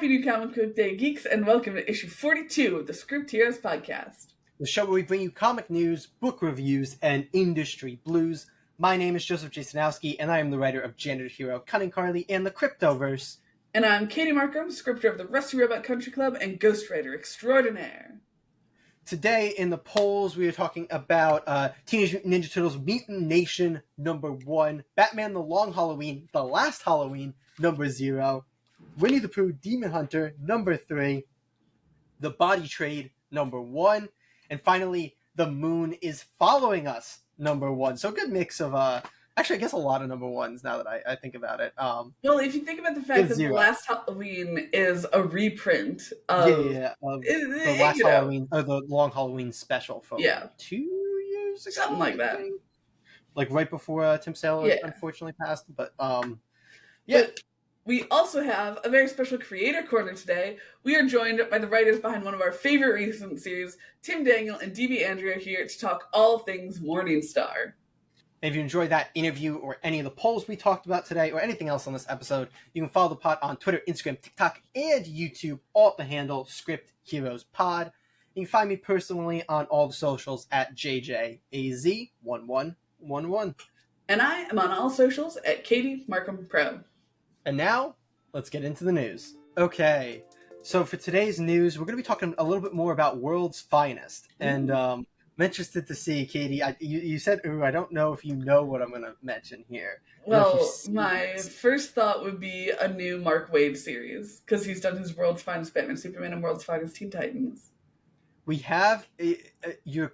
Happy New Comic Book Day, geeks, and welcome to issue 42 of the Script Heroes podcast. The show where we bring you comic news, book reviews, and industry blues. My name is Joseph Jasonowski, and I am the writer of Janitor Hero, Cunning Carly, and the Cryptoverse. And I'm Katie Markham, scripter of the Rusty Robot Country Club and ghostwriter extraordinaire. Today in the polls, we are talking about Teenage Mutant Ninja Turtles Mutant Nation #1, Batman The Long Halloween, The Last Halloween #0, Winnie the Pooh Demon Hunter #3, The Body Trade #1, and finally, The Moon is Following Us #1. So a good mix of, actually I guess a lot of #1s now that I think about it. Well, if you think about the fact that The Last Halloween is a reprint of... The Last Halloween, or the Long Halloween special from 2 years ago? Something like that. Like right before Tim Sale unfortunately passed, but But we also have a very special creator corner today. We are joined by the writers behind one of our favorite recent series, Tim Daniel and DB Andry are here to talk all things Morningstar. And if you enjoyed that interview or any of the polls we talked about today or anything else on this episode, you can follow the pod on Twitter, Instagram, TikTok, and YouTube, all at the handle Script Heroes Pod. You can find me personally on all the socials at JJAZ1111. And I am on all socials at Katie Markham Pro. And now, let's get into the news. Okay, so for today's news, we're going to be talking a little bit more about World's Finest. And I'm interested to see, Katie, you said, I don't know if you know what I'm going to mention here. Well, my first thought would be a new Mark Waid series, because he's done his World's Finest Batman, Superman, and World's Finest Teen Titans. We have, we do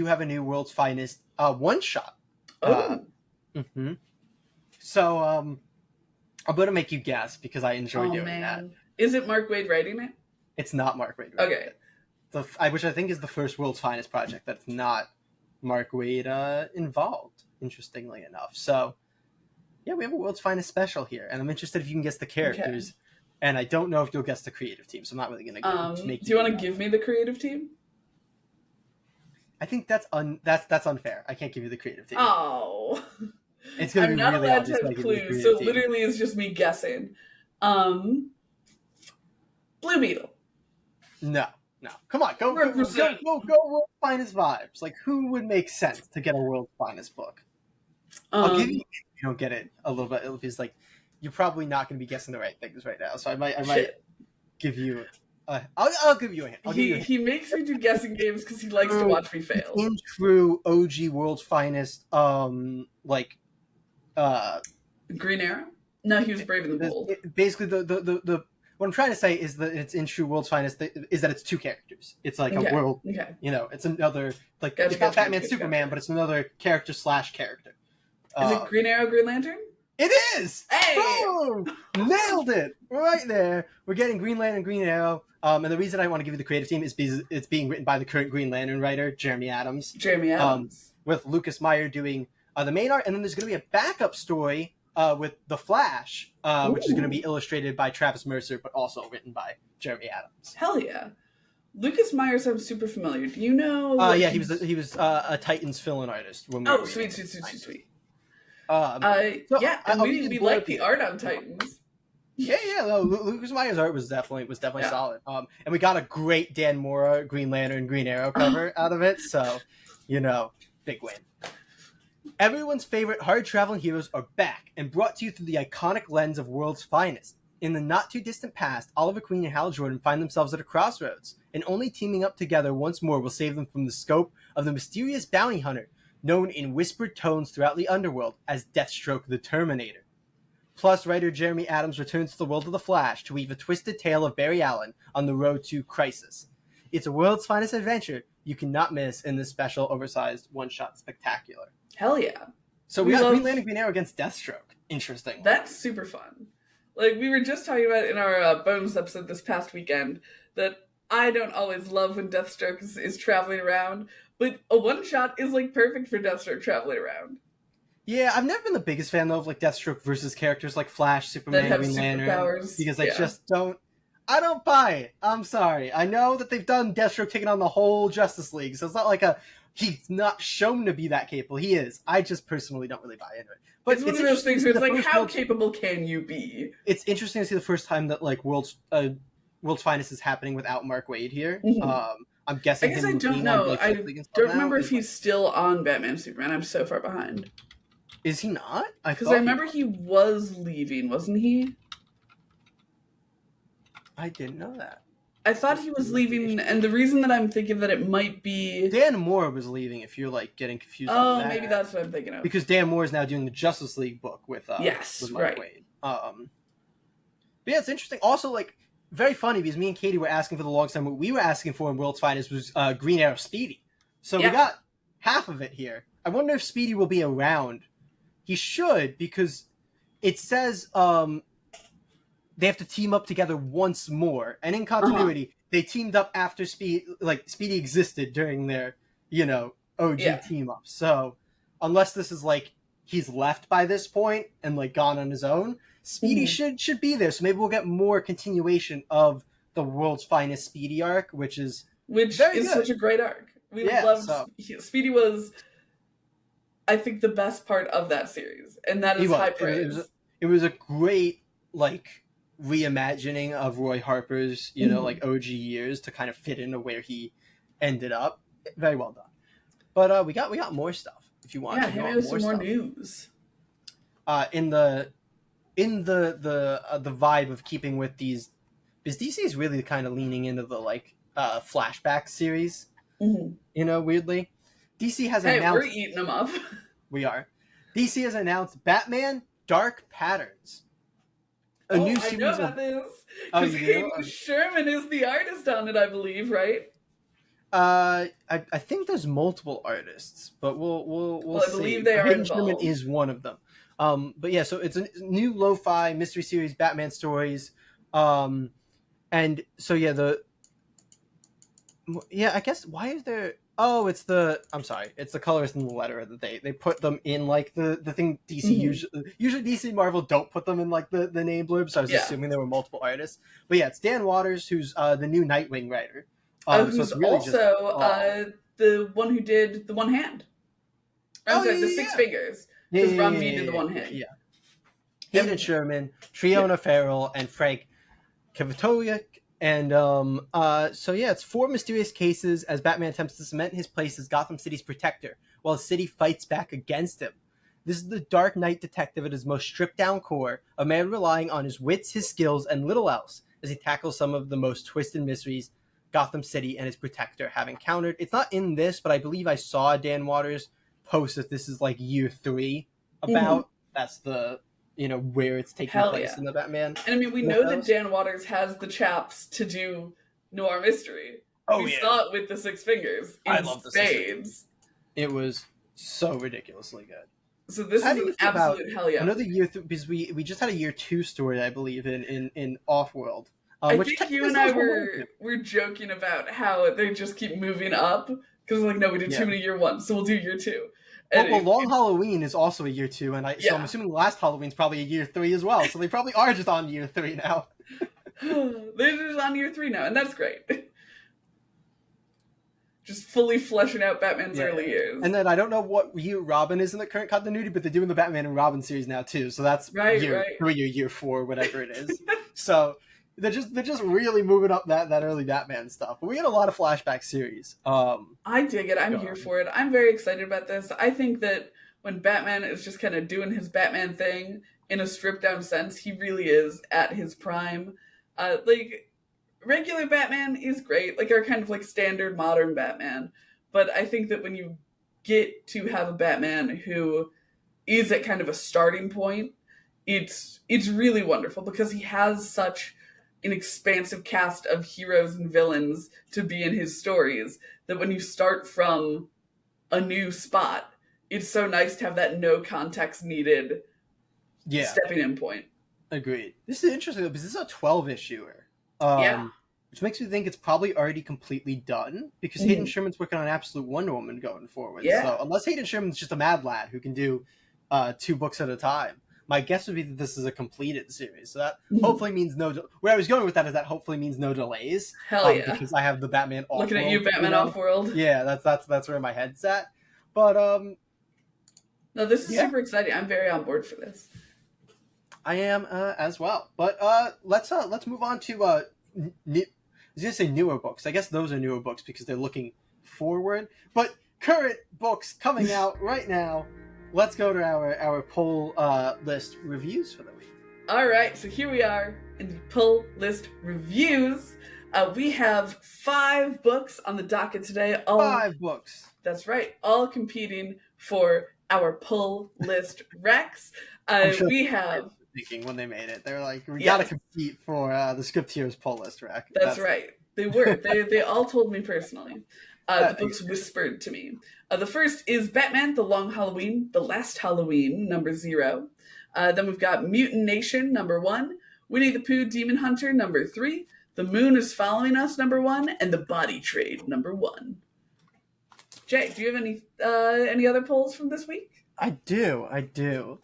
have a new World's Finest one-shot. Oh. So, I'm going to make you guess because I enjoy doing that. Is it Mark Waid writing it? It's not Mark Waid writing it. Which I think is the first World's Finest project that's not Mark Waid involved, interestingly enough. So, yeah, we have a World's Finest special here, and I'm interested if you can guess the characters. Okay. And I don't know if you'll guess the creative team, so I'm not really going to make you. Do you want to give me the creative team? I think that's unfair. I can't give you the creative team. Oh. It's going to be really allowed to have clues, so literally it's just me guessing. Blue Beetle. No. Come on, go World's Finest vibes. Like, who would make sense to get a World's Finest book? I'll give you, if you don't get it a little bit, because like you're probably not going to be guessing the right things right now. So I might give you. I'll give you a hint. He makes me do guessing games because he likes to watch me fail. In true OG World's Finest, Green Arrow? No, he was Brave and the Bold. Basically, the what I'm trying to say is that it's in true World's Finest is that it's two characters. It's like a world, it's another, like, it's not Batman, Superman, but it's another character / character. Is it Green Arrow, Green Lantern? It is! Hey! Boom! Nailed it! Right there. We're getting Green Lantern, Green Arrow. And the reason I want to give you the creative team is because it's being written by the current Green Lantern writer, Jeremy Adams. With Lucas Meyer doing the main art, and then there's going to be a backup story with The Flash, which is going to be illustrated by Travis Mercer, but also written by Jeremy Adams. Hell yeah. Lucas Meyer sounds super familiar. Do you know... he was a Titans fill-in artist. When we sweet. And we like the art on Titans. No, Lucas Meyer's art was definitely solid. And we got a great Dan Mora Green Lantern, Green Arrow cover out of it, so, big win. Everyone's favorite hard-traveling heroes are back and brought to you through the iconic lens of World's Finest. In the not-too-distant past, Oliver Queen and Hal Jordan find themselves at a crossroads, and only teaming up together once more will save them from the scope of the mysterious bounty hunter, known in whispered tones throughout the underworld as Deathstroke the Terminator. Plus, writer Jeremy Adams returns to the world of The Flash to weave a twisted tale of Barry Allen on the road to Crisis. It's a World's Finest adventure you cannot miss in this special, oversized, one-shot spectacular. Hell yeah. So we got Green Lantern, Green Arrow against Deathstroke. Interesting. That's super fun. Like, we were just talking about in our bonus episode this past weekend that I don't always love when Deathstroke is traveling around, but a one-shot is, like, perfect for Deathstroke traveling around. Yeah, I've never been the biggest fan, though, of, like, Deathstroke versus characters like Flash, Superman, Green Lantern. Because I just don't... I don't buy it. I'm sorry. I know that they've done Deathstroke taking on the whole Justice League, so it's not like a he's not shown to be that capable. He is. I just personally don't really buy into it. But it's one of those things where it's like, how capable can you be? It's interesting to see the first time that like World's Finest is happening without Mark Waid here. Mm-hmm. I'm guessing. I guess I don't know. I don't remember if he's still on Batman Superman. I'm so far behind. Is he not? Because I remember he was leaving, wasn't he? I didn't know that. I thought he was leaving, and the reason that I'm thinking that it might be... Dan Moore was leaving, if you're, like, getting confused on that. Maybe that's what I'm thinking of. Because Dan Moore is now doing the Justice League book with Mark Waid. But yeah, it's interesting. Also, like, very funny, because me and Katie were asking for the longest time. What we were asking for in World's Finest was Green Arrow Speedy. So we got half of it here. I wonder if Speedy will be around. He should, because it says... they have to team up together once more, and in continuity, they teamed up after Speedy existed during their, OG team up. So, unless this is like he's left by this point and like gone on his own, Speedy should be there. So maybe we'll get more continuation of the World's Finest Speedy arc, which is such a great arc. Speedy was, I think, the best part of that series, and that is high praise. It was a great reimagining of Roy Harper's, like OG years to kind of fit into where he ended up. Very well done. But we got more stuff if you want. Yeah, maybe some more news. In the vibe of keeping with these, because DC is really kind of leaning into the flashback series. Weirdly, DC has announced. We're eating them up. We are. DC has announced Batman Dark Patterns. I know about this. Because Hayden Sherman is the artist on it, I believe, right? I think there's multiple artists, but we'll see. I believe they are involved. Sherman is one of them. But yeah, so it's a new lo-fi mystery series, Batman stories, and so I guess why is there? Oh, it's the colors in the letter that they put them in like the thing DC usually DC and Marvel don't put them in like the name blurb, so I was assuming there were multiple artists. But yeah, it's Dan Waters who's the new Nightwing writer. Who's so it's really also the one who did the One Hand. The Six Fingers. Because Ron V did the One Hand. Yeah. Hayden Sherman, Triona Farrell, and Frank Cavatolia. And it's 4 mysterious cases as Batman attempts to cement his place as Gotham City's protector, while the city fights back against him. This is the Dark Knight detective at his most stripped-down core, a man relying on his wits, his skills, and little else, as he tackles some of the most twisted mysteries Gotham City and his protector have encountered. It's not in this, but I believe I saw Dan Waters post that this is like year 3 about. That's the... where it's taking place in the Batman. And I mean, we know that Dan Waters has the chops to do noir mystery. We saw it with the Six Fingers in spades. It was so ridiculously good. So this is an absolute hell yeah. Another year, because we just had a year 2 story, I believe, in Offworld. I think you and I were joking about how they just keep moving up. Because no, we did too many year 1, so we'll do year 2. Well, Long Halloween is also a year 2, and so I'm assuming Last Halloween's probably a year 3 as well. So they probably are just on year 3 now. They're just on year 3 now, and that's great. Just fully fleshing out Batman's early years. And then I don't know what year Robin is in the current continuity, but they're doing the Batman and Robin series now too. So that's year 3 or year 4, whatever it is. So they're just really moving up that early Batman stuff. But we had a lot of flashback series. I dig it. I'm here for it. I'm very excited about this. I think that when Batman is just kind of doing his Batman thing in a stripped down sense, he really is at his prime. Regular Batman is great, our kind of standard modern Batman. But I think that when you get to have a Batman who is at kind of a starting point, it's really wonderful because he has such an expansive cast of heroes and villains to be in his stories that when you start from a new spot, it's so nice to have that no context needed stepping in point. Agreed. This is interesting because this is a 12-issuer. Which makes me think it's probably already completely done because Hayden Sherman's working on Absolute Wonder Woman going forward. So unless Hayden Sherman's just a mad lad who can do 2 books at a time, My guess would be that this is a completed series, so that hopefully means no. Where I was going with that is that hopefully means no delays. Hell yeah! Because I have the Batman off. Looking at you, Batman Off-World. Yeah, that's where my head's at. But no, this is super exciting. I'm very on board for this. I am as well. But let's move on to I was gonna say newer books. I guess those are newer books because they're looking forward. But current books coming out right now. Let's go to our pull list reviews for the week. All right, so here we are in the pull list reviews. We have 5 books on the docket today. 5 books. That's right. All competing for our pull list Rex. Sure we have thinking when they made it, they were like, "We gotta compete for the Scripteers pull list Rex." That's right. They were. they all told me personally. The books whispered to me. The first is Batman: The Long Halloween, The Last Halloween, number 0. Then we've got MutantNation, number 1. Winnie the Pooh, Demon Hunter, number 3. The Moon is Following Us, number 1, and The Body Trade, number 1. Jay, do you have any other polls from this week? I do.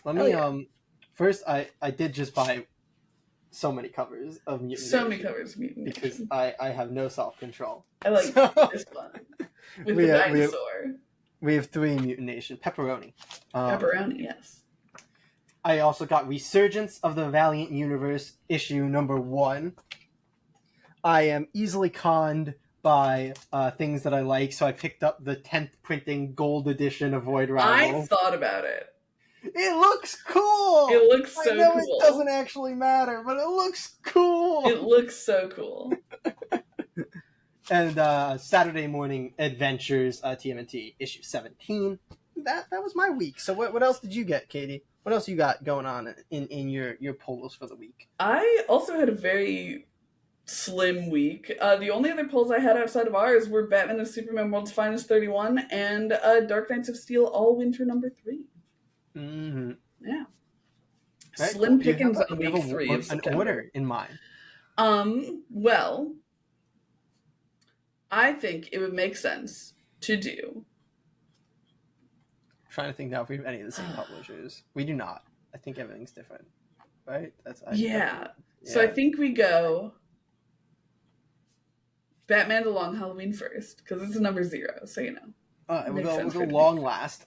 Let me first I did just buy so many covers of Mutant. So many covers of Mutant because I have no self-control. I like this one with the dinosaur. We have 3 MutantNation pepperoni. Pepperoni, yes. I also got Resurgence of the Valiant Universe issue number 1. I am easily conned by things that I like, so I picked up the 10th printing gold edition of Void Rival. I thought about it. It looks cool! It looks so cool. I know it doesn't actually matter, but it looks cool! It looks so cool. And Saturday Morning Adventures, TMNT, issue 17. That was my week. So what else did you get, Katie? What else you got going on in your polls for the week? I also had a very slim week. The only other polls I had outside of ours were Batman and Superman World's Finest 31 and Dark Knights of Steel All Winter number 3. Mm-hmm. Yeah. Right. Slim pickings on week 3 of September. An order in mind. Well, I think it would make sense to do. I'm trying to think now if we have any of the same publishers. We do not. I think everything's different. Right? So I think we go Batman: The Long Halloween first, because it's a number 0, so you know. We'll go long last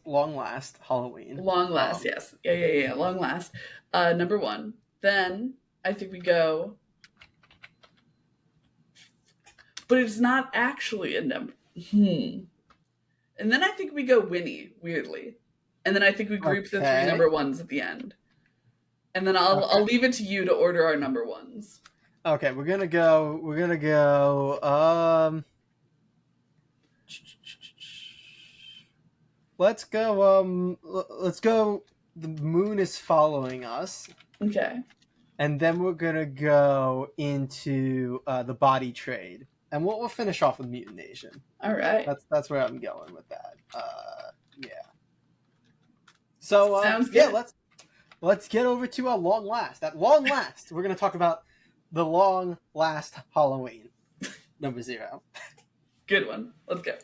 Halloween. Long last, yes. Yeah. Long last. Number 1. Then I think we go. But it's not actually a number. And then I think we go Winnie, weirdly. And then I think we group the 3 number 1s at the end. And then I'll leave it to you to order our number 1s. Okay, we're gonna go let's go The Moon is Following Us. Okay. And then we're gonna go into The Body Trade. And we'll finish off with MutantNation. All right. That's where I'm going with that. Yeah. So sounds good. Yeah, let's get over to long last. At long last, we're gonna talk about The Long Last Halloween, number 0. Good one. Let's go.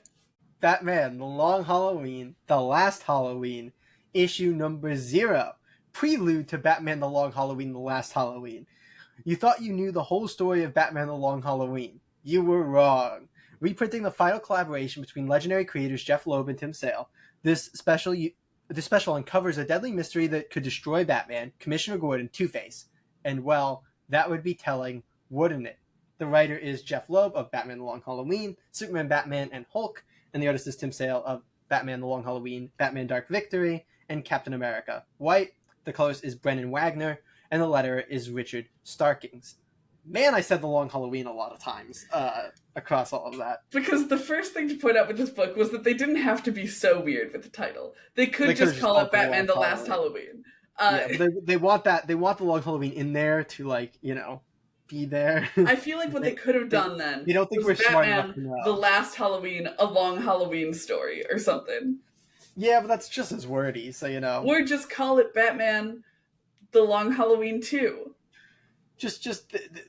Batman: The Long Halloween, The Last Halloween, issue number 0. Prelude to Batman: The Long Halloween, The Last Halloween. You thought you knew the whole story of Batman: The Long Halloween. You were wrong. Reprinting the final collaboration between legendary creators Jeff Loeb and Tim Sale, this special uncovers a deadly mystery that could destroy Batman, Commissioner Gordon, Two-Face. And, well, that would be telling, wouldn't it? The writer is Jeff Loeb of Batman: The Long Halloween, Superman, Batman, and Hulk, and the artist is Tim Sale of Batman: The Long Halloween, Batman: Dark Victory, and Captain America White. The colorist is Brennan Wagner, and the letterer is Richard Starkings. Man, I said The Long Halloween a lot of times across all of that. Because the first thing to point out with this book was that they didn't have to be so weird with the title. They could just call it Batman: The Last Halloween. They want that. They want The Long Halloween in there to, be there. I feel like what they could have done then. You don't think we're smart enough to know. The Last Halloween, a long Halloween story or something. Yeah, but that's just as wordy, so you know. Or just call it Batman: The Long Halloween 2.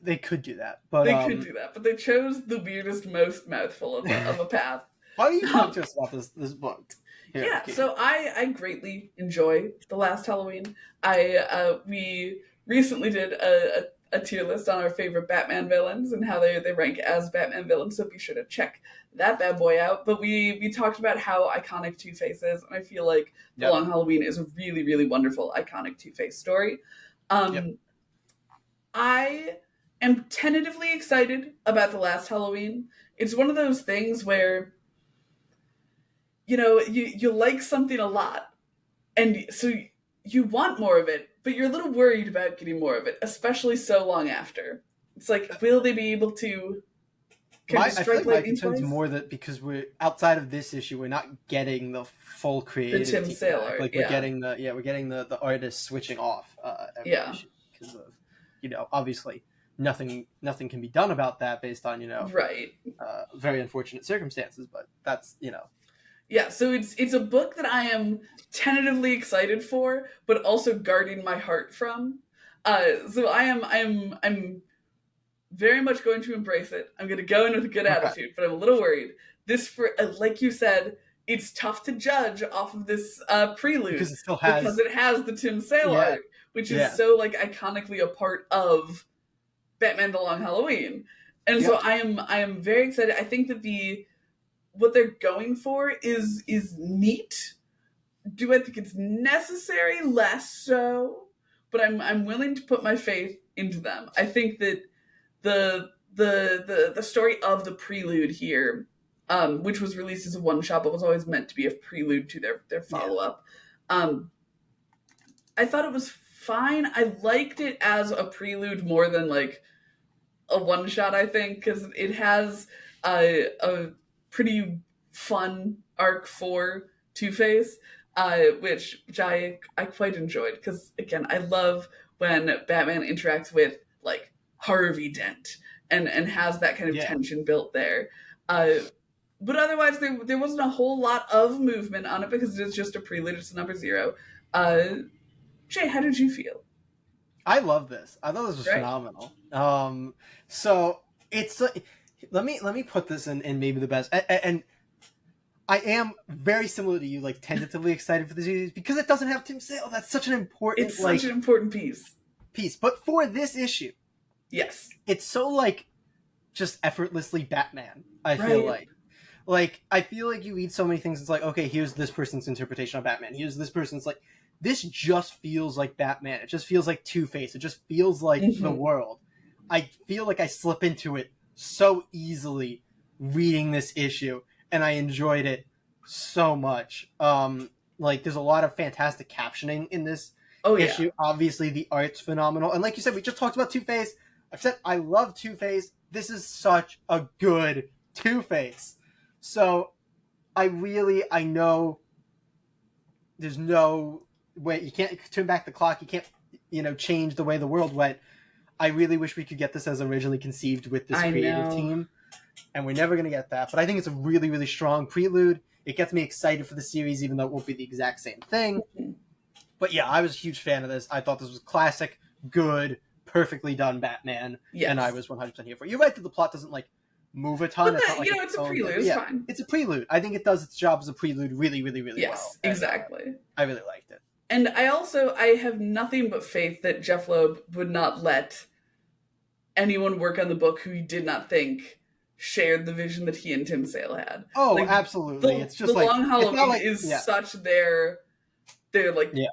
They could do that, but they could do that, but they chose the weirdest, most mouthful of a path. Why do you talk to us about this book? Yeah, so I greatly enjoy The Last Halloween. We recently did a tier list on our favorite Batman villains and how they rank as Batman villains, so be sure to check that bad boy out. But we talked about how iconic Two-Face is, and I feel like The Yep. Long Halloween is a really, really wonderful, iconic Two-Face story. Yep. I am tentatively excited about The Last Halloween. It's one of those things where you like something a lot, and so you want more of it, but you're a little worried about getting more of it, especially so long after. It's like, will they be able to I kind of feel strike like my lightning concern's twice? more that because we're outside of this issue, we're not getting the full The creative Tim team Sale back. art, Like yeah, we're getting the artists switching off every yeah, issue because of obviously nothing can be done about that based on right, very unfortunate circumstances. But that's yeah. So it's a book that I am tentatively excited for, but also guarding my heart from. So I'm very much going to embrace it. I'm going to go in with a good okay attitude, but I'm a little worried. This, for like you said, it's tough to judge off of this prelude because it still because has it has the Tim Sale yeah art, which is yeah so like iconically a part of Batman: The Long Halloween. And so yep I am very excited. I think that the what they're going for is neat. Do I think it's necessary? Less so, but I'm willing to put my faith into them. I think that the story of the prelude here, which was released as a one shot but was always meant to be a prelude to their yeah follow up. I thought it was fine. I liked it as a prelude more than like a one shot. I think because it has a pretty fun arc for Two Face, which I quite enjoyed because again I love when Batman interacts with like Harvey Dent and has that kind of yeah. tension built there. Uh, but otherwise, there wasn't a whole lot of movement on it because it is just a prelude. It's a number zero. Uh, Jay, how did you feel? I love this. I thought this was Right? phenomenal. So it's let me put this in maybe the best and I am very similar to you, like tentatively excited for the series because it doesn't have Tim Sale. That's such an important It's such an important piece. piece. But for this issue, Yes. it's so like just effortlessly Batman. I feel Right. like I feel like you read so many things. It's like, okay, here's this person's interpretation of Batman. Here's this person's like. This just feels like Batman. It just feels like Two-Face. It just feels like the Mm-hmm. world. I feel like I slip into it so easily reading this issue, and I enjoyed it so much. Like there's a lot of fantastic captioning in this Oh yeah. issue. Obviously, the art's phenomenal, and like you said, we just talked about Two-Face. I've said I love Two-Face. This is such a good Two-Face. So I know there's no way you can't turn back the clock. You can't change the way the world went. I really wish we could get this as originally conceived with this I creative know. team, and we're never going to get that. But I think it's a really, really strong prelude. It gets me excited for the series, even though it won't be the exact same thing. Mhm. But yeah, I was a huge fan of this. I thought this was classic, good, perfectly done Batman, Yes. and I was 100% here for it. You're right that the plot doesn't like move a ton. But It's not like it's a prelude. It's fine. it's a prelude. I think it does its job as a prelude really, really, really well. Yes, And, exactly. I really liked it. And I have nothing but faith that Jeff Loeb would not let anyone work on the book who he did not think shared the vision that he and Tim Sale had. Oh, Like, absolutely. It's just the like Long it's not Halloween like is yeah. such their like Yeah.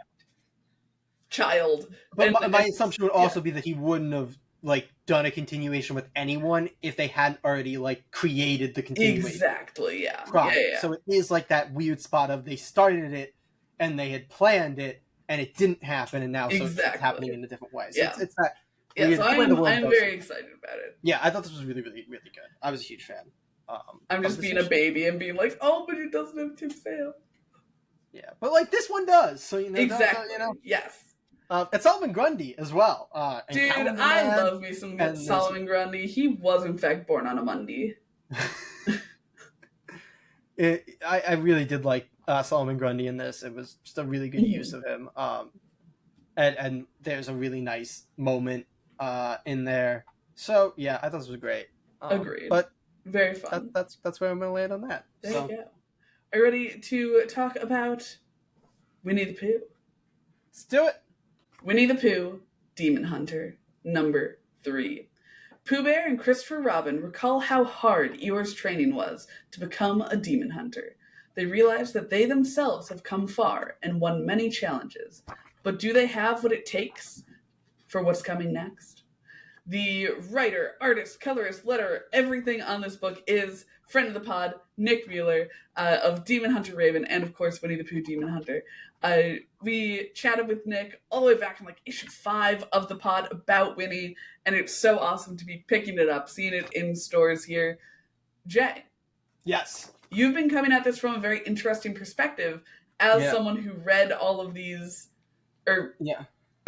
child. But And my assumption would also be that he wouldn't have like done a continuation with anyone if they hadn't already like created the continuation. exactly, yeah. Prior. Yeah. So it is like that weird spot of they started it and they had planned it and it didn't happen and now so it's Exactly. happening in a different way. So Yeah. it's that Yeah, weird so way the world I'm goes. very excited about it. Yeah, I thought this was really, really, really good. I was a huge fan. I'm just being a baby and being like, oh, but it doesn't have Tim Sale. Yeah, but like this one does. So Exactly. Yes. And Solomon Grundy as well. Dude, I love me some good Solomon Grundy. He was in fact born on a Monday. I really did like Solomon Grundy in this. It was just a really good use of him. And there's a really nice moment in there. So yeah, I thought this was great. Agreed. But very fun. That's where I'm gonna land on that. There you go. Are you ready to talk about Winnie the Pooh? Let's do it. Winnie the Pooh, Demon Hunter, number 3. Pooh Bear and Christopher Robin recall how hard Eeyore's training was to become a demon hunter. They realize that they themselves have come far and won many challenges, but do they have what it takes for what's coming next? The writer, artist, colorist, letterer, everything on this book is friend of the pod, Nick Mueller, of Demon Hunter Raven, and of course Winnie the Pooh Demon Hunter. We chatted with Nick all the way back in like issue 5 of the pod about Winnie, and it's so awesome to be picking it up, seeing it in stores here. Jay. Yes. You've been coming at this from a very interesting perspective as someone who read all of these. Are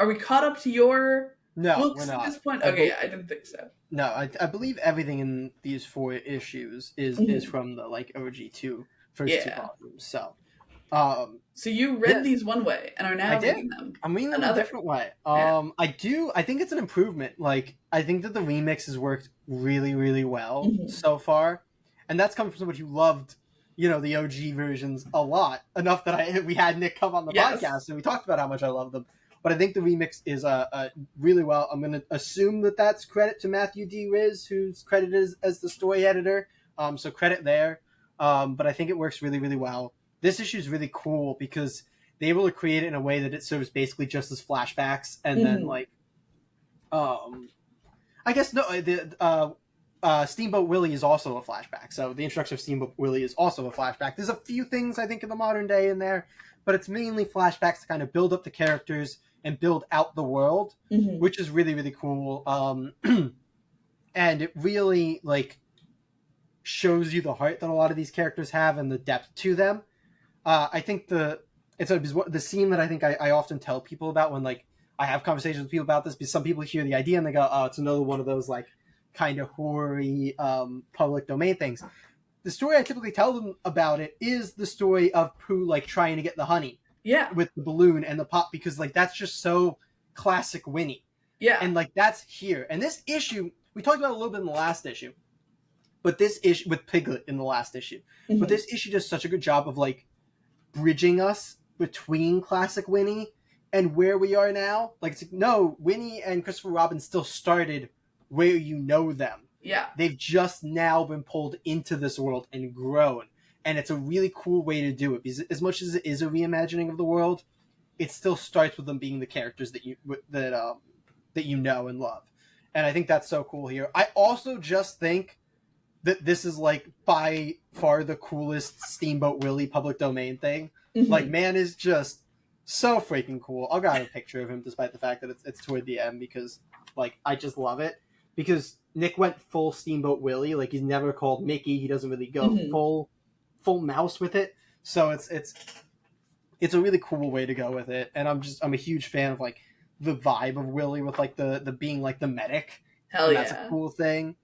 we caught up to your books at this point? Okay, I didn't think so. No, I believe everything in these 4 issues is from the like OG2 first 2 volumes. So you read these one way and are now reading them. I'm reading them a different way. I think it's an improvement. Like I think that the remixes worked really, really well so far. And that's coming from somebody who loved, the OG versions a lot. Enough that we had Nick come on the podcast and we talked about how much I love them. But I think the remix is really well. I'm going to assume that that's credit to Matthew D. Riz, who's credited as the story editor. So credit there. But I think it works really, really well. This issue is really cool because they're able to create it in a way that it serves basically just as flashbacks. And then, I guess, Steamboat Willie is also a flashback. So the introduction of Steamboat Willie is also a flashback. There's a few things, I think, in the modern day in there. But it's mainly flashbacks to kind of build up the characters and build out the world, which is really, really cool. And it really, shows you the heart that a lot of these characters have and the depth to them. I think the scene that I think I often tell people about when, I have conversations with people about this, because some people hear the idea and they go, oh, it's another one of those, kind of horror-y public domain things. The story I typically tell them about it is the story of Pooh, trying to get the honey. Yeah. With the balloon and the pop, because, that's just so classic Winnie. Yeah. And, that's here. And this issue, we talked about it a little bit in the last issue, but this issue, with Piglet in the last issue, but this issue does such a good job of, bridging us between classic Winnie and where we are now. No, Winnie and Christopher Robin still started where you know them. Yeah. They've just now been pulled into this world and grown. And it's a really cool way to do it, because as much as it is a reimagining of the world, it still starts with them being the characters that you know and love. And I think that's so cool here. I also just think that this is by far the coolest Steamboat Willie public domain thing. Man is just so freaking cool. I'll grab a picture of him despite the fact that it's toward the end, because I just love it. Because Nick went full Steamboat Willie. He's never called Mickey. He doesn't really go full mouse with it. So it's a really cool way to go with it. And I'm a huge fan of the vibe of Willie with the being the medic. Hell yeah. That's a cool thing.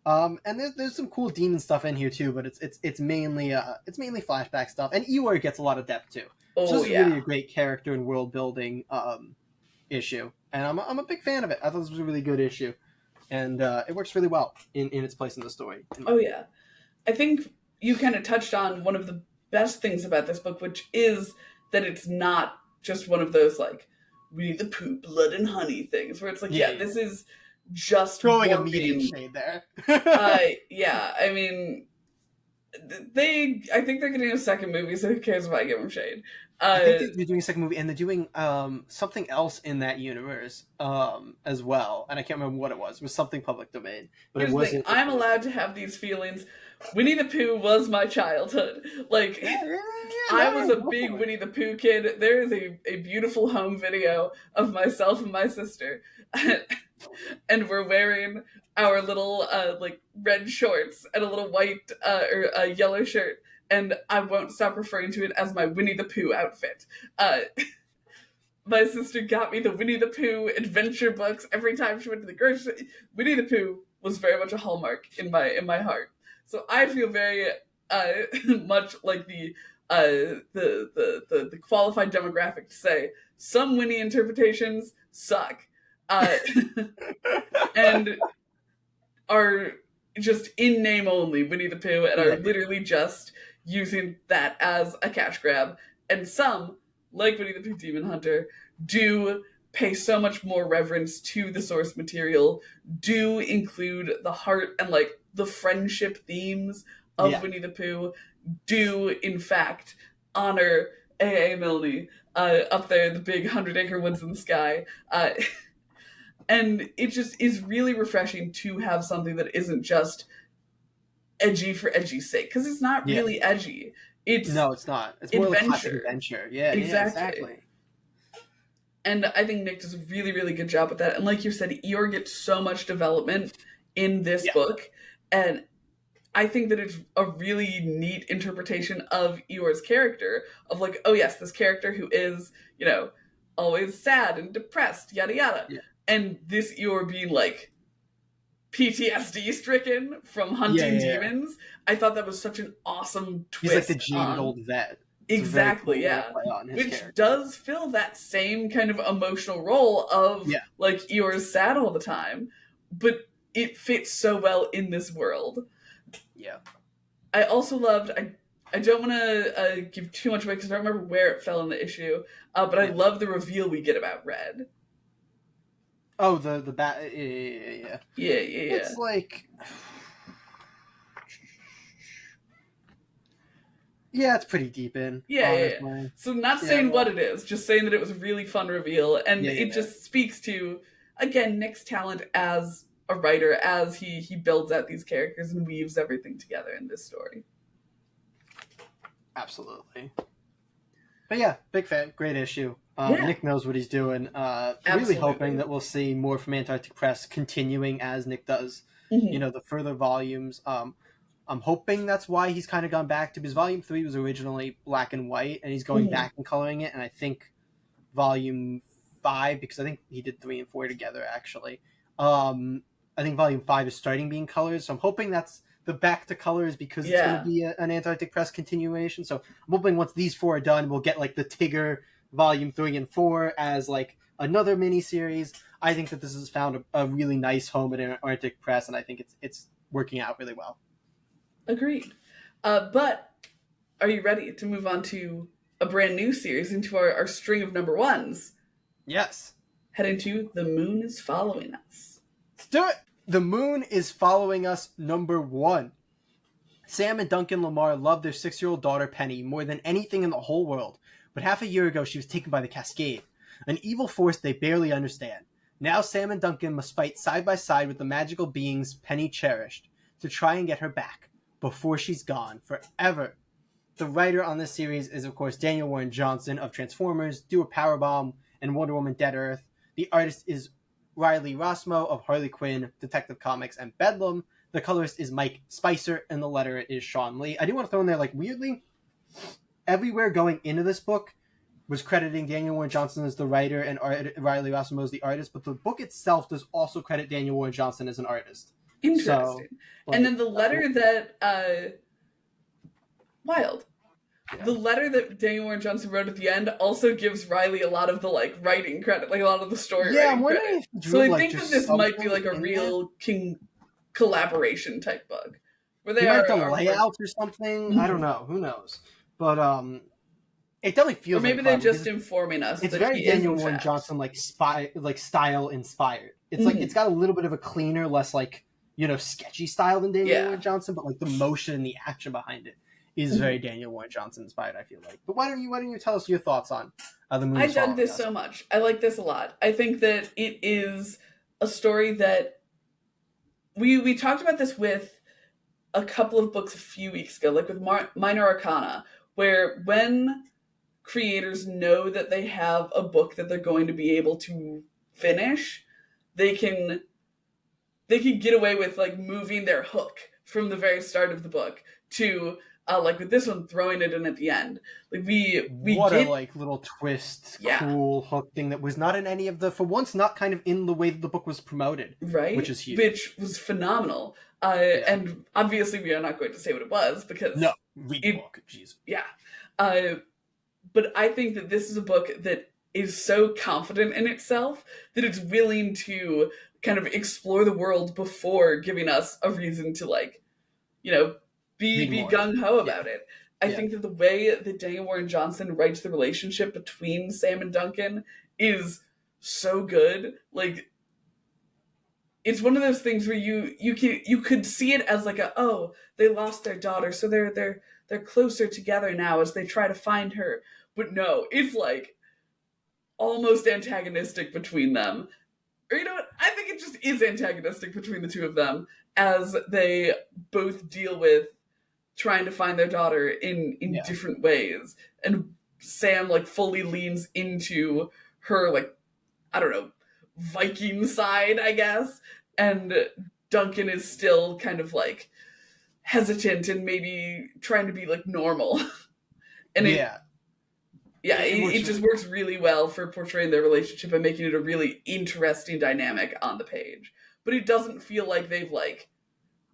And there's some cool demon stuff in here too, but it's mainly flashback stuff. And Eeyore gets a lot of depth too. So this is really a great character and world building issue. And I'm a big fan of it. I thought this was a really good issue. And it works really well in its place in the story. I think you kind of touched on one of the best things about this book, which is that it's not just one of those Winnie the Pooh blood and honey things where it's this is just throwing a medium shade there. I mean, I think they're getting a second movie, so who cares if I give them shade? I think they're doing a second movie, and they're doing something else in that universe as well. And I can't remember what it was. It was something public domain, but it wasn't. I'm allowed to have these feelings. Winnie the Pooh was my childhood. I was a big Winnie the Pooh kid. There is a beautiful home video of myself and my sister, and we're wearing our little red shorts and a little white or a yellow shirt. And I won't stop referring to it as my Winnie the Pooh outfit. My sister got me the Winnie the Pooh adventure books every time she went to the grocery store. Winnie the Pooh was very much a hallmark in my heart. So I feel very much like the qualified demographic to say some Winnie interpretations suck, and are just in name only Winnie the Pooh, and are literally just using that as a cash grab. And some, like Winnie the Pooh Demon Hunter, do pay so much more reverence to the source material, do include the heart and like the friendship themes of Yeah. Winnie the Pooh, do in fact honor A.A. Milne up there, the big 100-acre woods in the sky. And it just is really refreshing to have something that isn't just edgy for edgy's sake, because it's not Yeah. really edgy. It's No, it's not. It's more like classic adventure. adventure. Yeah, Exactly. And I think Nick does a really, really good job with that. And like you said, Eeyore gets so much development in this Yeah. book. And I think that it's a really neat interpretation of Eeyore's character, of like, oh yes, this character who is, you know, always sad and depressed, yada yada. Yeah. And this Eeyore being like PTSD stricken from hunting demons. I thought that was such an awesome twist. He's like the jaded old vet. Exactly, yeah. Which character does fill that same kind of emotional role of like Eeyore's sad all the time, but it fits so well in this world. Yeah. I also loved, I don't want to give too much away because I don't remember where it fell in the issue, but I love the reveal we get about Red. Oh, the bat. Yeah. It's like, yeah, it's pretty deep in. Yeah. So not saying what it is, just saying that it was a really fun reveal, and it just speaks to, again, Nick's talent as a writer, as he builds out these characters and weaves everything together in this story. Absolutely. But yeah, big fan. Great issue. Nick knows what he's doing. Really hoping that we'll see more from Antarctic Press continuing as Nick does. Mm-hmm. You know, the further volumes. I'm hoping that's why he's kind of gone back to, because Volume 3 was originally black and white, and he's going back and coloring it. And I think Volume 5, because I think he did 3 and 4 together, actually. I think Volume 5 is starting being colored, so I'm hoping that's the back to colors, because it's going to be an Antarctic Press continuation. So I'm hoping once these 4 are done, we'll get like the Tigger Volume 3 and 4 as like another mini series. I think that this has found a really nice home at Antarctic Press, and I think it's working out really well. Agreed. But are you ready to move on to a brand new series, into our string of number ones? Yes. Head into The Moon is Following Us. Let's do it! The Moon is Following Us, number 1. Sam and Duncan Lamar love their 6-year-old daughter Penny more than anything in the whole world, but half a year ago she was taken by the Cascade, an evil force they barely understand. Now Sam and Duncan must fight side by side with the magical beings Penny cherished to try and get her back before she's gone forever. The writer on this series is, of course, Daniel Warren Johnson of Transformers, Doer Powerbomb, and Wonder Woman Dead Earth. The artist is Riley Rossmo of Harley Quinn, Detective Comics, and Bedlam. The colorist is Mike Spicer, and the letterer is Sean Lee. I do want to throw in there, like, weirdly, everywhere going into this book was crediting Daniel Warren Johnson as the writer and Riley Rossmo as the artist, but the book itself does also credit Daniel Warren Johnson as an artist. Interesting. So, and then the letter that wild. Yeah. The letter that Daniel Warren Johnson wrote at the end also gives Riley a lot of the like writing credit, like a lot of the story writing credit. So I think that this might be like a real King collaboration type bug, where they might have layouts or something. Mm-hmm. I don't know. Who knows? But it definitely feels. Or maybe like they're just informing us. It's very Daniel Warren Johnson like style inspired. It's like it's got a little bit of a cleaner, less like, you know, sketchy style than Daniel Warren Johnson, but like the motion and the action behind it is very Daniel Warren Johnson inspired, I feel like. But why don't you tell us your thoughts on The Moon? I dug this so much. I like this a lot. I think that it is a story that we talked about this with a couple of books a few weeks ago, like with Minor Arcana, where when creators know that they have a book that they're going to be able to finish, they can get away with like moving their hook from the very start of the book to like with this one, throwing it in at the end. Like we what a like little twist, cool hook thing that was not in any of the, for once, not kind of in the way that the book was promoted, right? Which is huge, which was phenomenal. And obviously we are not going to say what it was because read the book, jeez. Yeah, but I think that this is a book that is so confident in itself that it's willing to kind of explore the world before giving us a reason to, like, you know, be gung-ho about it. I Yeah. think that the way that Daniel Warren Johnson writes the relationship between Sam and Duncan is so good. Like, it's one of those things where you could see it as like a, oh, they lost their daughter, so they're closer together now as they try to find her. But no, it's like almost antagonistic between them. Or you know what? I think it just is antagonistic between the two of them as they both deal with trying to find their daughter in Yeah. different ways. And Sam like fully leans into her, like, I don't know, Viking side, I guess. And Duncan is still kind of like hesitant and maybe trying to be like normal. And Yeah. it just works really well for portraying their relationship and making it a really interesting dynamic on the page. But it doesn't feel like they've like,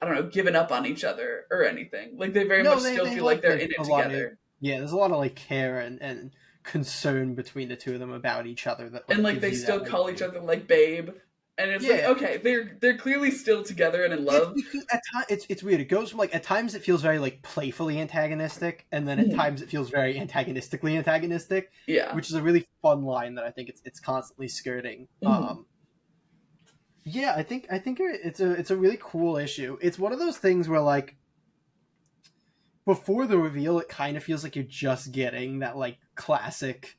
I don't know, given up on each other or anything. Like they very much still they feel like they're like in it a lot of, together. yeah, there's a lot of like care and concern between the two of them about each other that like And like gives they you still that, like, call each other like babe. And it's like, yeah. okay, they're clearly still together and in It's love. because at times it's weird. It goes from like at times it feels very like playfully antagonistic, and then at Mhm. times it feels very antagonistically antagonistic, Yeah. which is a really fun line that I think it's constantly skirting. Mhm. Yeah, I think it's a really cool issue. It's one of those things where like before the reveal, it kind of feels like you're just getting that like classic.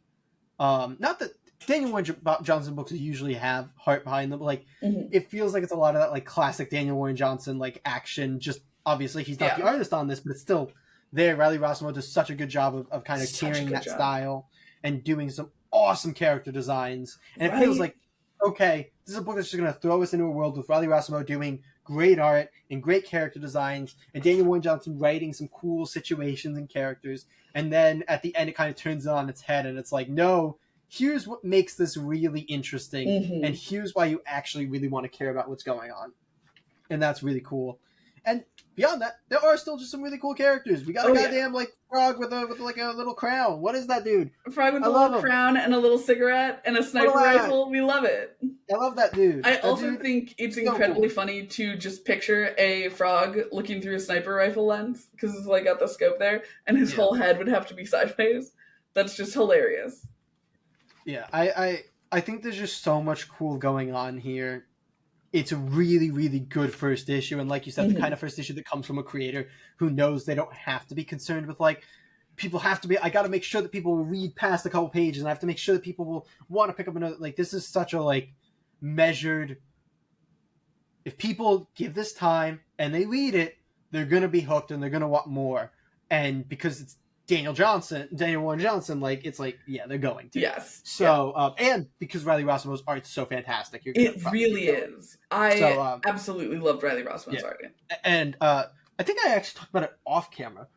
Not that Daniel Warren Johnson books usually have heart behind them, but like Mhm. it feels like it's a lot of that like classic Daniel Warren Johnson like action. Just obviously he's not the Yeah. artist on this, but it's still there. Riley Rossmo does such a good job of kind of Such a carrying good that job. style and doing some awesome character designs. And it feels Right? like okay, this is a book that's just going to throw us into a world with Riley Rossmo doing great art and great character designs, and Daniel Warren Johnson writing some cool situations and characters. And then at the end, it kind of turns it on its head, and it's like, no, here's what makes this really interesting, and Mhm. here's why you actually really want to care about what's going on. And that's really cool. And beyond that, there are still just some really cool characters. We got a Oh, yeah. goddamn like frog with like a little crown. What is that dude? A frog with I a love little him. crown and a little cigarette and a sniper that? rifle. We love it. I love that dude. I That also dude, think it's so incredibly cool. funny to just picture a frog looking through a sniper rifle lens because it's like got the scope there, and his Yeah. whole head would have to be sideways. That's just hilarious. Yeah, I think there's just so much cool going on here. It's a really, really good first issue, and like you said, the kind of first issue that comes from a creator who knows they don't have to be concerned with like people have to be. I got to make sure that people will read past a couple pages, and I have to make sure that people will want to pick up another. Like this is such a like measured. If people give this time and they read it, they're gonna be hooked and they're gonna want more. And because it's Daniel Warren Johnson, like it's like yeah, they're going to. Yes. So and because Riley Rossmo's art's so fantastic, you're gonna It really is. So absolutely loved Riley Rossman's yeah. art. And I think I actually talked about it off camera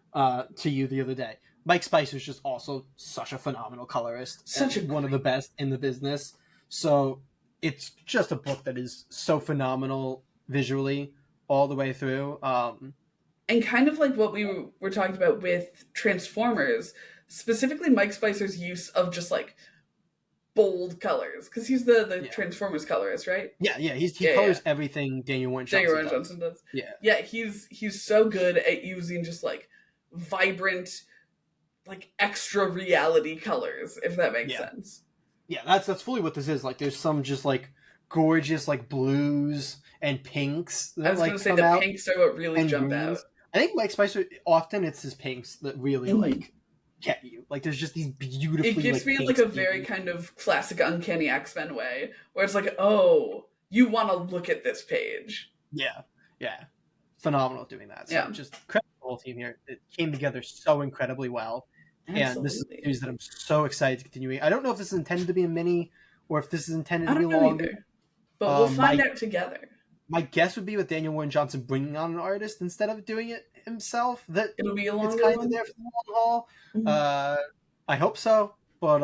to you the other day. Mike Spicer's just also such a phenomenal colorist, one of the best in the business. So it's just a book that is so phenomenal visually all the way through. And kind of like what we were talking about with Transformers, specifically Mike Spicer's use of just like bold colors, because he's the Transformers colorist, right? Yeah, he colors everything Daniel Warren Johnson does. Yeah, he's so good at using just like vibrant, like extra reality colors, if that makes sense. Yeah, that's fully what this is. Like, there's some just like gorgeous like blues and pinks that I was like going to say come the out, pinks are what really and jump greens. out. I think Mike Spicer often it's his pinks that really like get you. Like there's just these beautifully. It gives like, me like a very kind of classic Uncanny X-Men way, where it's like, oh, you want to look at this page. Yeah, phenomenal at doing that. So just credit the whole team here. It came together so incredibly well. Absolutely. And this is a series that I'm so excited to continue. I don't know if this is intended to be a mini or if this is intended to be longer. Either, but we'll find out together. My guess would be with Daniel Warren Johnson bringing on an artist instead of doing it himself. That it'll be a longer it's kind of there for the long haul. I hope so, but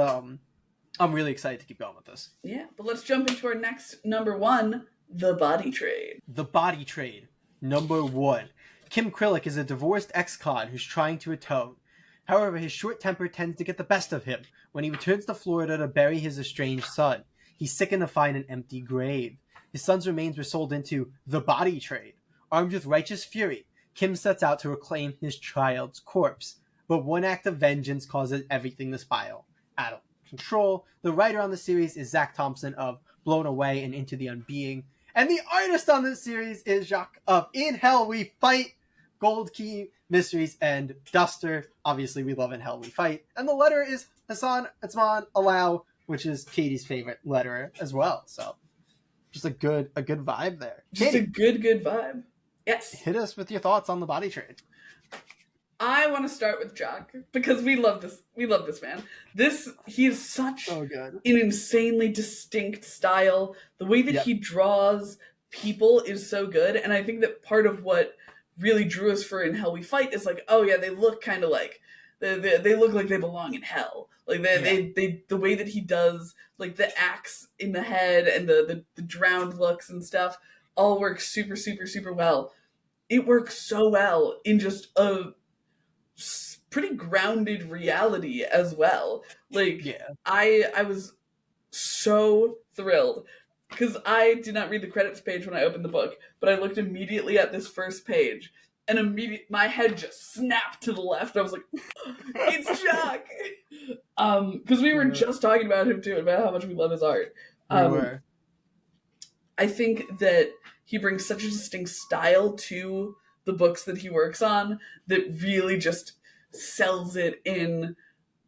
I'm really excited to keep going with this. Yeah, but let's jump into our next number one, The Body Trade. The Body Trade, number one. Kim Krillick is a divorced ex-con who's trying to atone. However, his short temper tends to get the best of him. When he returns to Florida to bury his estranged son, he's sickened to find an empty grave. His son's remains were sold into the body trade. Armed with righteous fury, Kim sets out to reclaim his child's corpse. but one act of vengeance causes everything to spiral out of control. The writer on the series is Zach Thompson of Blown Away and Into the Unbeing. And the artist on this series is Jacques of In Hell We Fight, Gold Key Mysteries, and Duster. Obviously, we love In Hell We Fight. And the letterer is Hassan Atzman Alao, which is Katie's favorite letterer as well. So, just a good vibe there. Just Katie, a good vibe. Yes. hit us with your thoughts on the body trade. I want to start with Jock because we love this. We love this man. He is such good. an insanely distinct style. The way that he draws people is so good, and I think that part of what really drew us for In Hell We Fight is like, oh yeah, they look kind of like they look like they belong in hell. Like they the way that he does like the axe in the head and the drowned looks and stuff all works super super super well. It works so well in just a pretty grounded reality as well. Like I was so thrilled because I did not read the credits page when I opened the book, but I looked immediately at this first page and my head just snapped to the left. I was like, it's Jock. Because we were just talking about him too, about how much we love his art. I think that he brings such a distinct style to the books that he works on that really just sells it in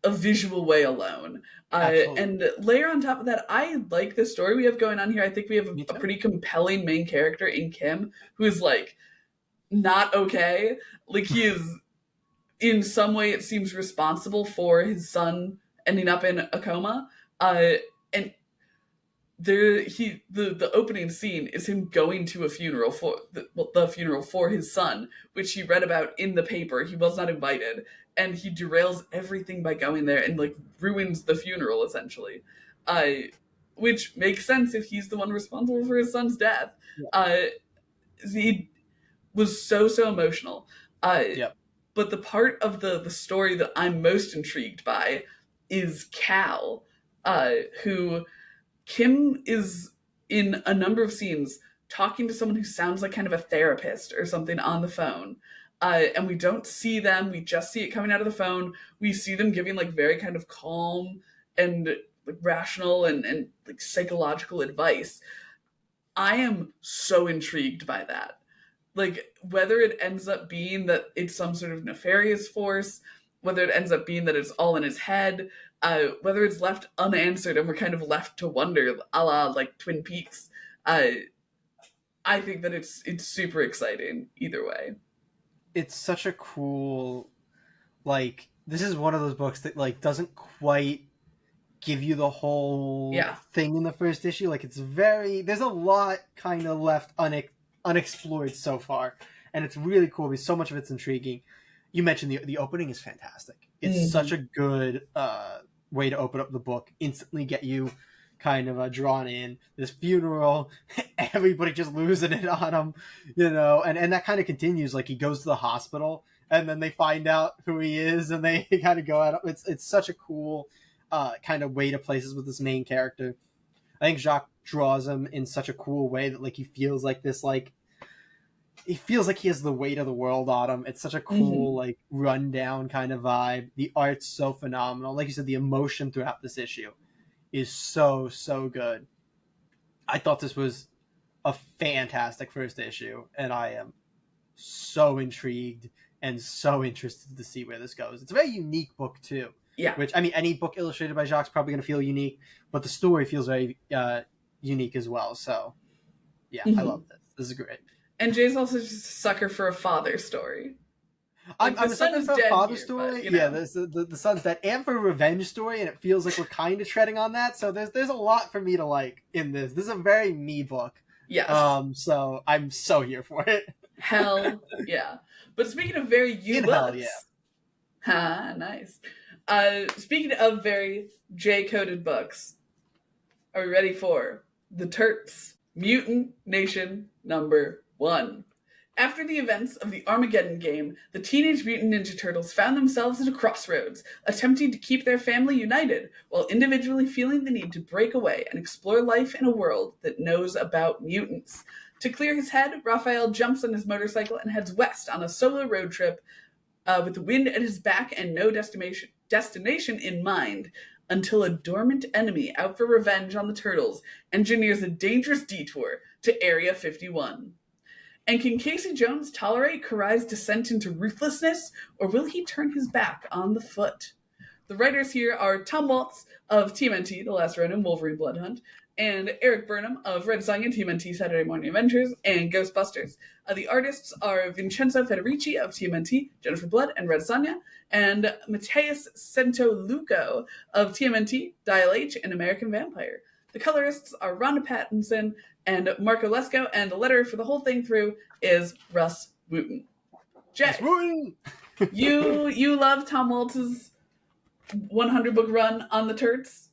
a visual way alone. And layer on top of that, I like the story we have going on here. I think we have a pretty compelling main character in Kim who is like not okay. Like he is in some way it seems responsible for his son ending up in a coma. And the opening scene is him going to a funeral for the funeral for his son, which he read about in the paper. He was not invited, and he derails everything by going there and like ruins the funeral essentially, which makes sense if he's the one responsible for his son's death. He was so emotional. But the part of the story that I'm most intrigued by is Cal, who Kim is in a number of scenes talking to someone who sounds like kind of a therapist or something on the phone. And we don't see them. We just see it coming out of the phone. We see them giving like very kind of calm and like rational and like psychological advice. I am so intrigued by that. Like whether it ends up being that it's some sort of nefarious force, whether it ends up being that it's all in his head, whether it's left unanswered and we're kind of left to wonder, a la like Twin Peaks. I think that it's super exciting either way. It's such a cool, like, this is one of those books that like doesn't quite give you the whole thing in the first issue. Like it's there's a lot kind of left unexplored so far, and it's really cool because so much of it's intriguing. You mentioned the opening is fantastic. It's such a good way to open up the book, instantly get you kind of drawn in. This funeral, everybody just losing it on him, and that kind of continues. Like he goes to the hospital and then they find out who he is and they kind of go at him. It's such a cool kind of way to places with this main character. I think Jacques draws him in such a cool way that like he feels like this, like he feels like he has the weight of the world on him. It's such a cool, like, rundown kind of vibe. The art's so phenomenal. Like you said, the emotion throughout this issue is so good. I thought this was a fantastic first issue, and I am so intrigued and so interested to see where this goes. It's a very unique book, too. Yeah. Which, I mean, any book illustrated by Jacques is probably going to feel unique, but the story feels very unique as well. So, yeah, I love this. This is great. And Jay's also just a sucker for a father story. Like, I'm a sucker for a father story. But, the son's dead, and for a revenge story, and it feels like we're kind of treading on that. So there's a lot for me to like in this. This is a very me book. Yes. So I'm so here for it. Hell yeah. But speaking of very you books, hell yeah. Ha, nice. Speaking of very J-coded books, are we ready for the Turks? MutantNation number 1. After the events of the Armageddon game, the Teenage Mutant Ninja Turtles found themselves at a crossroads, attempting to keep their family united, while individually feeling the need to break away and explore life in a world that knows about mutants. To clear his head, Raphael jumps on his motorcycle and heads west on a solo road trip with the wind at his back and no destination in mind, until a dormant enemy out for revenge on the Turtles engineers a dangerous detour to Area 51. And can Casey Jones tolerate Karai's descent into ruthlessness, or will he turn his back on the Foot? The writers here are Tom Waltz of TMNT, The Last Ronin, Wolverine Blood Hunt, and Eric Burnham of Red Sonja, TMNT, Saturday Morning Adventures, and Ghostbusters. The artists are Vincenzo Federici of TMNT, Jennifer Blood, and Red Sonja, and Mateus Santoluco of TMNT, Dial H, and American Vampire. The colorists are Rhonda Pattinson and Marco Lesko, and the letter for the whole thing through is Russ Wooten. Jay, you love Tom Waltz's 100 book run on the Turts?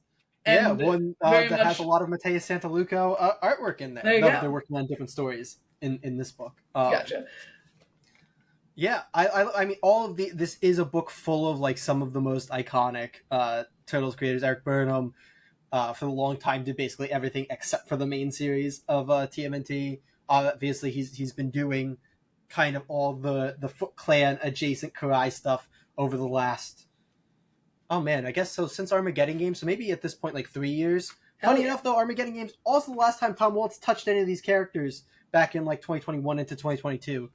And one that has a lot of Mateus Santaluco artwork in there. They're working on different stories in this book. Gotcha. Yeah, I mean, all of this is a book full of like some of the most iconic Turtles creators. Eric Burnham, for a long time, did basically everything except for the main series of TMNT. Obviously, he's been doing kind of all the Foot Clan adjacent Karai stuff over the last. Oh man, I guess so since Armageddon Games, so maybe at this point like 3 years. Funny enough though, Armageddon Games also the last time Tom Waltz touched any of these characters back in like 2021 into 2022.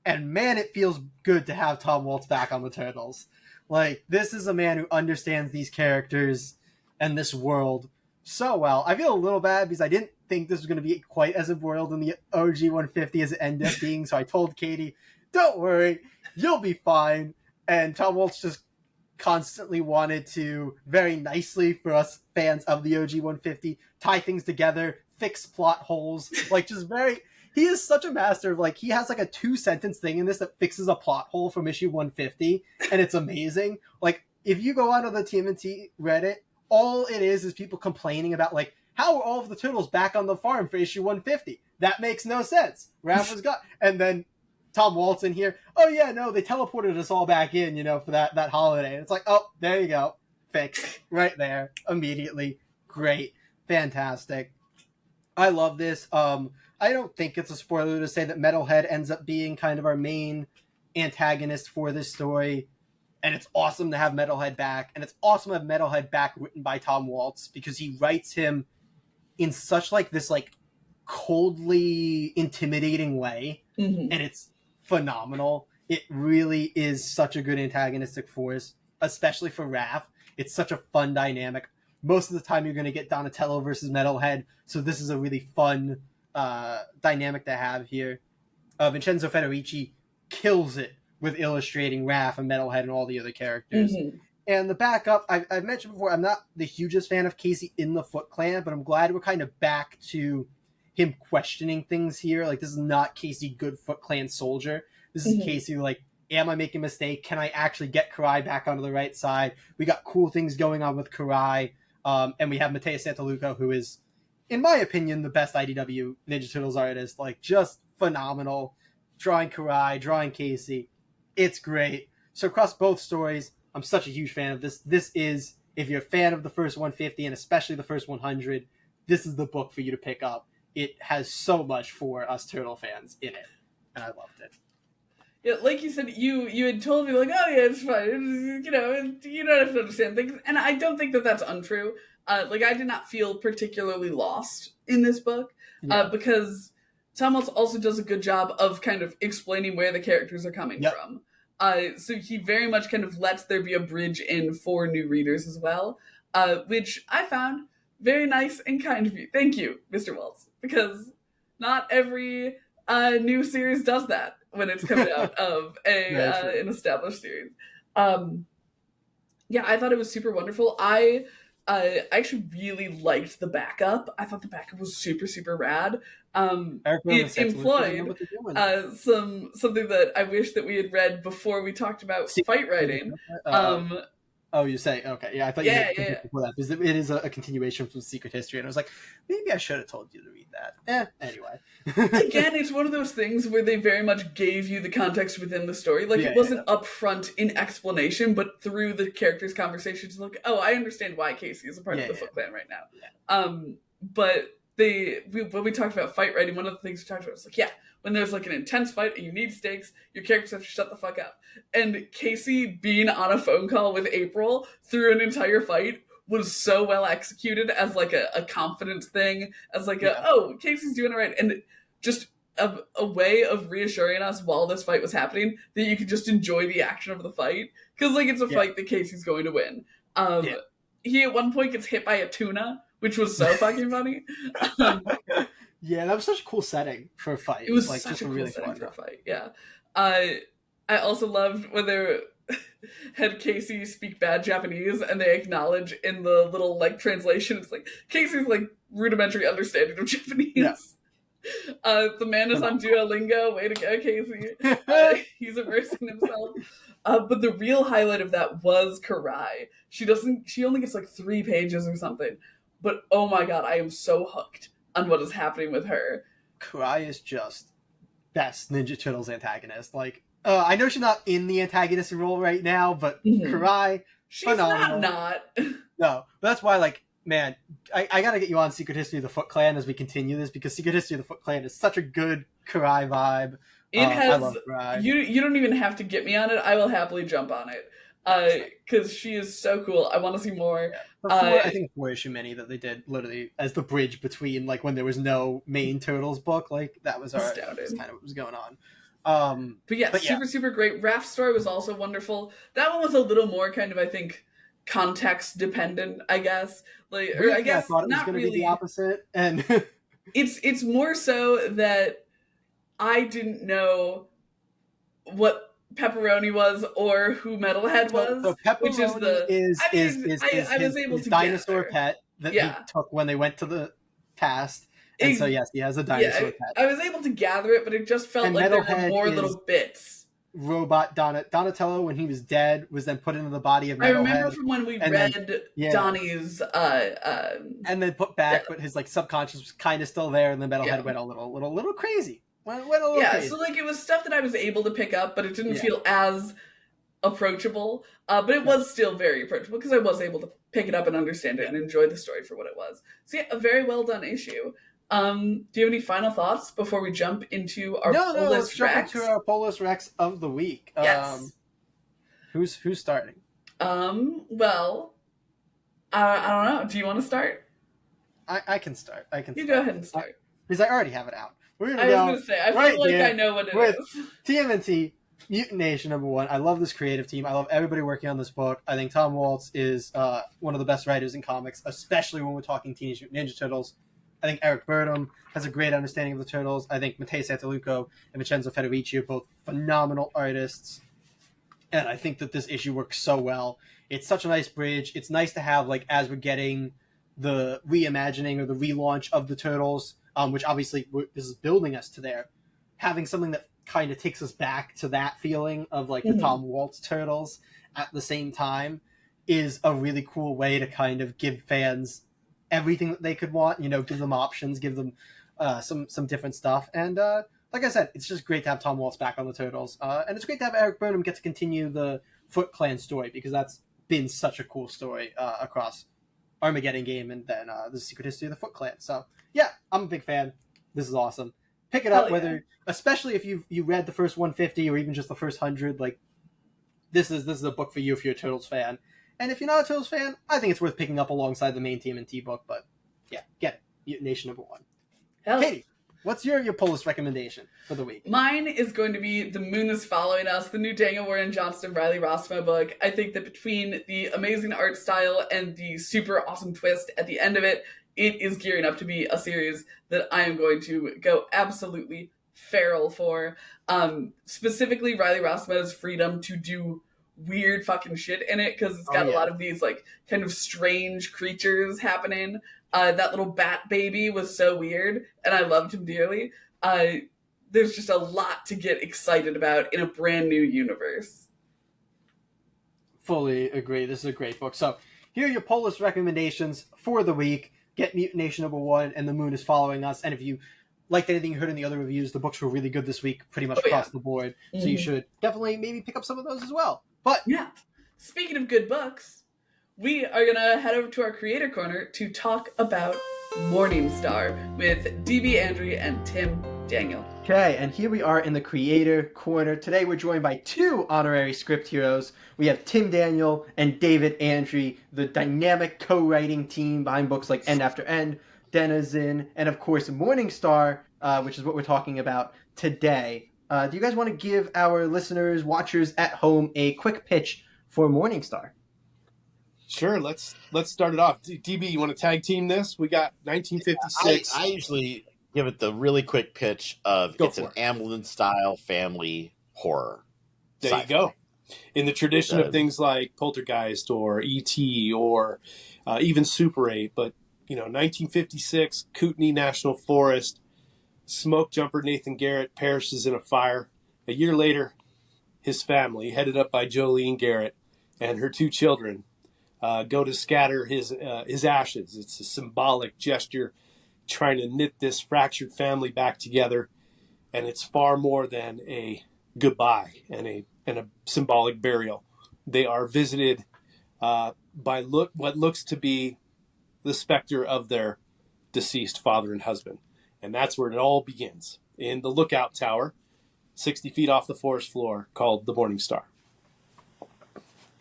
And man, it feels good to have Tom Waltz back on the Turtles. Like, this is a man who understands these characters and this world so well. I feel a little bad because I didn't think this was going to be quite as embroiled in the OG 150 as it ended up being, so I told Katie, don't worry, you'll be fine. And Tom Waltz just constantly wanted to, very nicely for us fans of the OG 150, tie things together, fix plot holes, like just very... He is such a master of, like, he has like a 2-sentence thing in this that fixes a plot hole from issue 150, and it's amazing. Like, if you go onto the TMNT Reddit, all it is people complaining about, like, how are all of the Turtles back on the farm for issue 150? That makes no sense. Raph was gone. And then Tom Waltz in here, oh yeah, no, they teleported us all back in, you know, for that holiday. And it's like, oh, there you go. Fixed. Right there. Immediately. Great. Fantastic. I love this. I don't think it's a spoiler to say that Metalhead ends up being kind of our main antagonist for this story. And it's awesome to have Metalhead back. And it's awesome to have Metalhead back written by Tom Waltz because he writes him in such like this like coldly intimidating way. Mm-hmm. And it's phenomenal. It really is such a good antagonistic force, especially for Raph. It's such a fun dynamic. Most of the time you're going to get Donatello versus Metalhead. So this is a really fun dynamic to have here. Vincenzo Federici kills it with illustrating Raph and Metalhead and all the other characters. Mm-hmm. And the backup, I've mentioned before, I'm not the hugest fan of Casey in the Foot Clan, but I'm glad we're kind of back to him questioning things here. Like, this is not Casey good Foot Clan soldier. This is Casey like, am I making a mistake? Can I actually get Karai back onto the right side? We got cool things going on with Karai. And we have Mateus Santaluco, who is, in my opinion, the best IDW Ninja Turtles artist. Like, just phenomenal. Drawing Karai, drawing Casey. It's great. So across both stories, I'm such a huge fan of this. This is, if you're a fan of the first 150 and especially the first 100, this is the book for you to pick up. It has so much for us Turtle fans in it, and I loved it. Yeah, like you said, you had told me, like, oh yeah, it's fine. You know, you don't have to understand things. And I don't think that that's untrue. Like, I did not feel particularly lost in this book because Tom also does a good job of kind of explaining where the characters are coming from. So he very much kind of lets there be a bridge in for new readers as well, which I found very nice and kind of you. Thank you, Mr. Waltz, because not every new series does that when it's coming out of an established series. Yeah, I thought it was super wonderful. I actually really liked the backup. I thought the backup was super, super rad. It employed something that I wish that we had read before we talked about fight writing. Oh, you say, okay. Yeah, I thought you meant before that, because it is a continuation from Secret History, and I was like, maybe I should have told you to read that. Anyway. Again, it's one of those things where they very much gave you the context within the story. Like, it wasn't upfront in explanation, but through the characters' conversations, like, oh, I understand why Casey is a part of the Foot Clan right now. Yeah. But when we talked about fight writing, one of the things we talked about was like, when there's like an intense fight and you need stakes, your characters have to shut the fuck up. And Casey being on a phone call with April through an entire fight was so well executed as like a confidence thing, as like oh, Casey's doing it right, and just a way of reassuring us while this fight was happening that you could just enjoy the action of the fight, because like it's a fight that Casey's going to win. He at one point gets hit by a tuna, which was so fucking funny. Yeah, that was such a cool setting for a fight. It was like such just a cool really setting fun for a fight. Yeah. I also loved when they had Casey speak bad Japanese and they acknowledge in the little like translation, it's like Casey's like rudimentary understanding of Japanese. Yeah. The man is on Duolingo. Way to go, Casey. He's immersing himself. But the real highlight of that was Karai. She only gets like 3 pages or something. But oh my god, I am so hooked on what is happening with her. Karai is just best Ninja Turtles antagonist. Like, I know she's not in the antagonist role right now, but Karai, she's phenomenal. not. No, but that's why, like, man, I gotta get you on Secret History of the Foot Clan as we continue this, because Secret History of the Foot Clan is such a good Karai vibe. It has. I love Karai. You don't even have to get me on it. I will happily jump on it. Because she is so cool. I want to see more. I think 4 issue mini that they did literally as the bridge between like when there was no main Turtles book, like that was kind of what was going on. But super great. Raph's story was also wonderful. That one was a little more kind of, I think, context dependent, I guess. Like, or I guess I thought it was not going to really. be the opposite, and it's more so that I didn't know what Pepperoni was or who Metalhead was. So Pepperoni which is I was able his to dinosaur pet that he took when they went to the past. And so yes, he has a dinosaur pet. I was able to gather it, but it just felt like there were more little bits. Robot Donatello, when he was dead, was then put into the body of Metalhead. I remember from when we read Donnie's and then put back, but his like subconscious was kind of still there, and then Metalhead went a little crazy. Crazy. So like it was stuff that I was able to pick up, but it didn't feel as approachable. But it was still very approachable because I was able to pick it up and understand it and enjoy the story for what it was. So yeah, a very well done issue. Do you have any final thoughts before we jump into our let's jump into our Polis Rex of the week. Yes. Who's starting? Well, I don't know. Do you want to start? I can start. You go ahead and start. Because I already have it out. I was going to say, I feel like I know what it is. TMNT, MutantNation #1. I love this creative team. I love everybody working on this book. I think Tom Waltz is one of the best writers in comics, especially when we're talking Teenage Mutant Ninja Turtles. I think Eric Burdom has a great understanding of the Turtles. I think Matteo Santaluco and Vincenzo Federici are both phenomenal artists. And I think that this issue works so well. It's such a nice bridge. It's nice to have, like, as we're getting the reimagining or the relaunch of the Turtles, which obviously this is building us to there, having something that kind of takes us back to that feeling of like the Tom Waltz Turtles at the same time is a really cool way to kind of give fans everything that they could want, give them options, give them some different stuff. And like I said, it's just great to have Tom Waltz back on the Turtles. And it's great to have Eric Burnham get to continue the Foot Clan story, because that's been such a cool story across Armageddon Game and then the Secret History of the Foot Clan. So yeah, I'm a big fan. This is awesome. Pick it up, especially if you read the first 150 or even just the first 100. Like, this is a book for you if you're a Turtles fan. And if you're not a Turtles fan, I think it's worth picking up alongside the main TMNT book. But yeah, get it. MutantNation #1. Katie, what's your Polis recommendation for the week? Mine is going to be The Moon is Following Us, the new Daniel Warren Johnston Riley Rossmo book. I think that between the amazing art style and the super awesome twist at the end of it, it is gearing up to be a series that I am going to go absolutely feral for. Specifically, Riley Rossmo's freedom to do weird fucking shit in it, because it's got a lot of these like kind of strange creatures happening. That little bat baby was so weird, and I loved him dearly. There's just a lot to get excited about in a brand new universe. Fully agree. This is a great book. So here are your Polis recommendations for the week. Get MutantNation #1 and The Moon is Following Us. And if you liked anything you heard in the other reviews, the books were really good this week, pretty much across the board. So you should definitely maybe pick up some of those as well. But yeah, speaking of good books, we are going to head over to our Creator Corner to talk about Morningstar with DB Andry and Tim Daniel. Okay, and here we are in the creator corner. Today we're joined by two honorary script heroes. We have Tim Daniel and David Andry, the dynamic co-writing team behind books like End After End, Denizen, and of course Morningstar, which is what we're talking about today. Do you guys want to give our listeners, watchers at home, a quick pitch for Morningstar? Sure, let's start it off. DB, you want to tag team this? We got 1956. I usually give it the really quick pitch of Go it's an for it. Amblin style family horror. There you go. In the tradition of does. things like Poltergeist or E.T. or even Super 8, but 1956, Kootenai National Forest, smoke jumper Nathan Garrett perishes in a fire. A year later, his family, headed up by Jolene Garrett and her two children, go to scatter his ashes. It's a symbolic gesture trying to knit this fractured family back together, and it's far more than a goodbye and a symbolic burial. They are visited by what looks to be the specter of their deceased father and husband, and that's where it all begins in the lookout tower, 60 feet off the forest floor, called the Morningstar.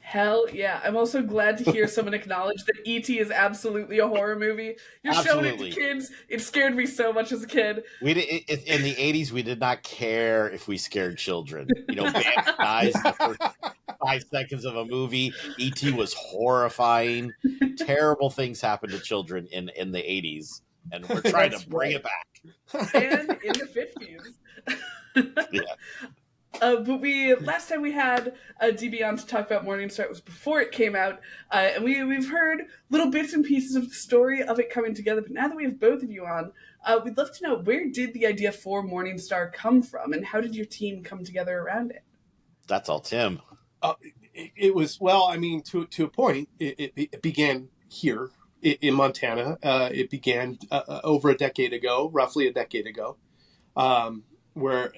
Hell yeah. I'm also glad to hear someone acknowledge that E.T. is absolutely a horror movie. You're showing it to kids. It scared me so much as a kid. In the 80s, we did not care if we scared children. Bam dies in the first 5 seconds of a movie. E.T. was horrifying. Terrible things happened to children in the 80s, and we're trying to bring it back. And in the 50s. Yeah. But last time we had DB on to talk about Morningstar, it was before it came out, and we've heard little bits and pieces of the story of it coming together. But now that we have both of you on, we'd love to know, where did the idea for Morningstar come from, and how did your team come together around it? That's all Tim. It was, well, I mean, to a point, it began here in Montana. It began over roughly a decade ago, where,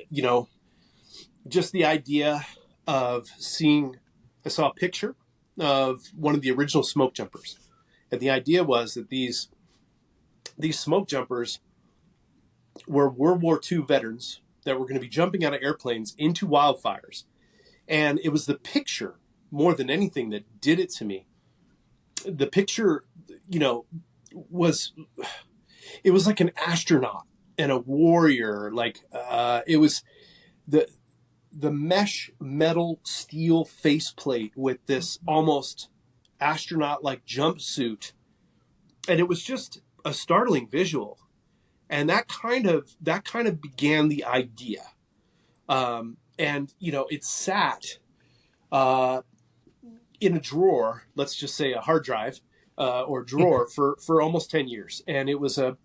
just the idea of I saw a picture of one of the original smoke jumpers. And the idea was that these smoke jumpers were World War II veterans that were going to be jumping out of airplanes into wildfires. And it was the picture more than anything that did it to me. The picture, was like an astronaut and a warrior. Like it was the mesh metal steel faceplate with this almost astronaut-like jumpsuit, and it was just a startling visual, and that kind of began the idea, and it sat in a drawer, let's just say a hard drive or drawer for almost 10 years, and it was a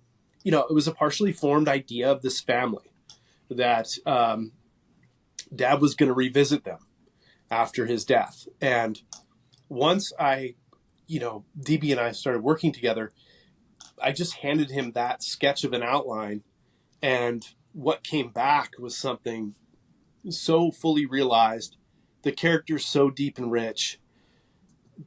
partially formed idea of this family that Dad was going to revisit them after his death. And once DB and I started working together, I just handed him that sketch of an outline, and what came back was something so fully realized, the characters so deep and rich,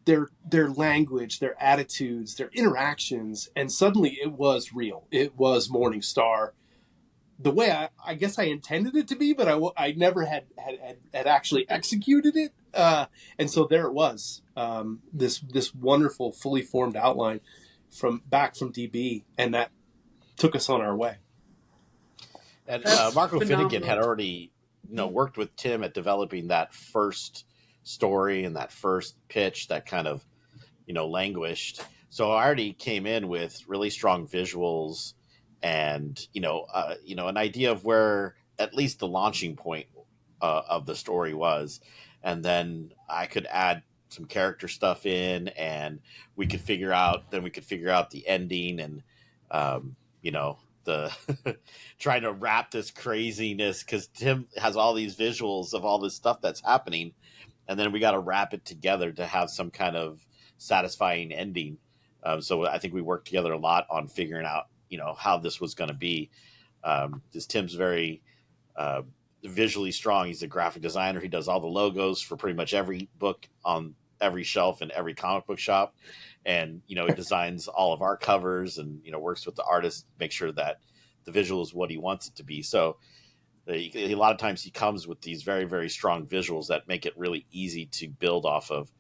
their language, their attitudes, their interactions, and suddenly it was real. It was Morningstar, the way I guess I intended it to be, but I never had actually executed it. And so there it was, this wonderful, fully formed outline from DB, and that took us on our way. And Marco Finnegan had already, worked with Tim at developing that first story and that first pitch that kind of, languished. So I already came in with really strong visuals and an idea of where at least the launching point of the story was, and then I could add some character stuff in, and we could figure out the ending, and the trying to wrap this craziness, because Tim has all these visuals of all this stuff that's happening, and then we got to wrap it together to have some kind of satisfying ending. So I think we worked together a lot on figuring out how this was going to be. Because Tim's very visually strong. He's a graphic designer. He does all the logos for pretty much every book on every shelf in every comic book shop. And, he designs all of our covers and, works with the artist to make sure that the visual is what he wants it to be. So A lot of times he comes with these very, very strong visuals that make it really easy to build off of.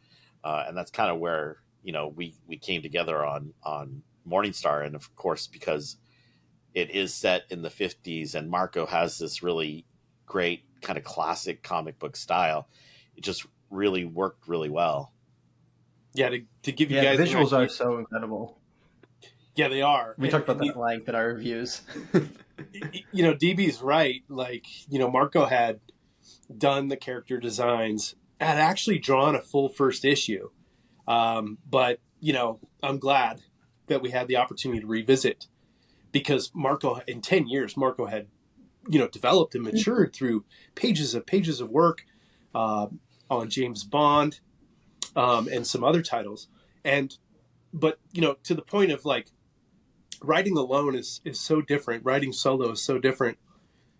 And that's kind of where, we came together on Morningstar. And of course, because it is set in the 50s and Marco has this really great kind of classic comic book style, it just really worked really well. Yeah, to give you guys the visuals are so incredible. Yeah, they are. We talked about that at length in our reviews. DB's right. Like, Marco had done the character designs, had actually drawn a full first issue. But, I'm glad that we had the opportunity to revisit, because Marco, in 10 years, Marco had, developed and matured through pages of work on James Bond and some other titles. But to the point of like, writing alone is so different. Writing solo is so different.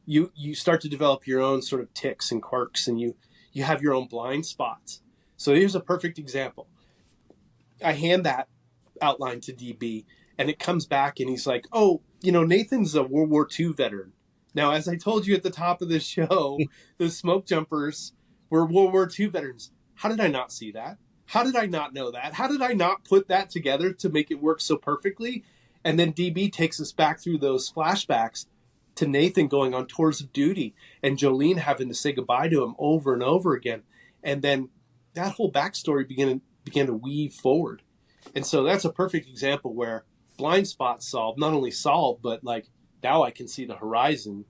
You start to develop your own sort of tics and quirks, and you have your own blind spots. So here's a perfect example. I hand that outline to DB, and it comes back, and he's like, "Oh, Nathan's a World War II veteran." Now, as I told you at the top of the show, the smoke jumpers were World War II veterans. How did I not see that? How did I not know that? How did I not put that together to make it work so perfectly? And then DB takes us back through those flashbacks to Nathan going on tours of duty and Jolene having to say goodbye to him over and over again. And then that whole backstory began to weave forward. And so that's a perfect example where blind spots solved, not only solved, but like, now I can see the horizon.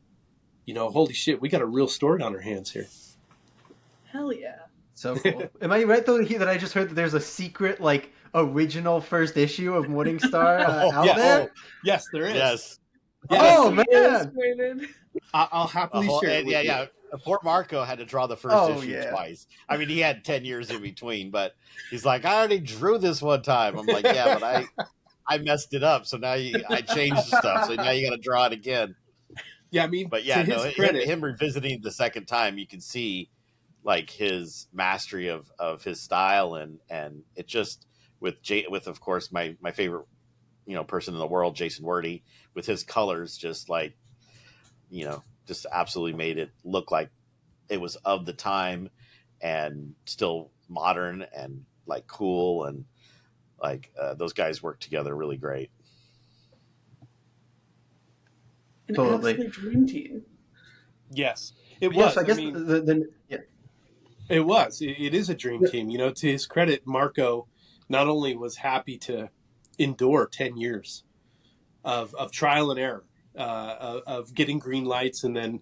Holy shit, we got a real story on our hands here. Hell yeah. So cool. Am I right, though, that I just heard that there's a secret, like, original first issue of Morningstar out there? Oh, yes, there is. Yes. Oh, man. I'll happily share it with you. Yeah. Poor Marco had to draw the first issue twice. I mean, he had 10 years in between, but he's like, I already drew this one time. I'm like, yeah, but I messed it up. So now I changed the stuff. So now you got to draw it again. Yeah, I mean, but yeah, no, him revisiting the second time, you can see like his mastery of his style and it just with of course my favorite person in the world, Jason Wordie, with his colors, just like just absolutely made it look like it was of the time and still modern and like cool, and like those guys work together really great. An absolute dream team. Yes, it was. I guess it was. It is a dream team. To his credit, Marco not only was happy to endure 10 years of trial and error, of getting green lights and then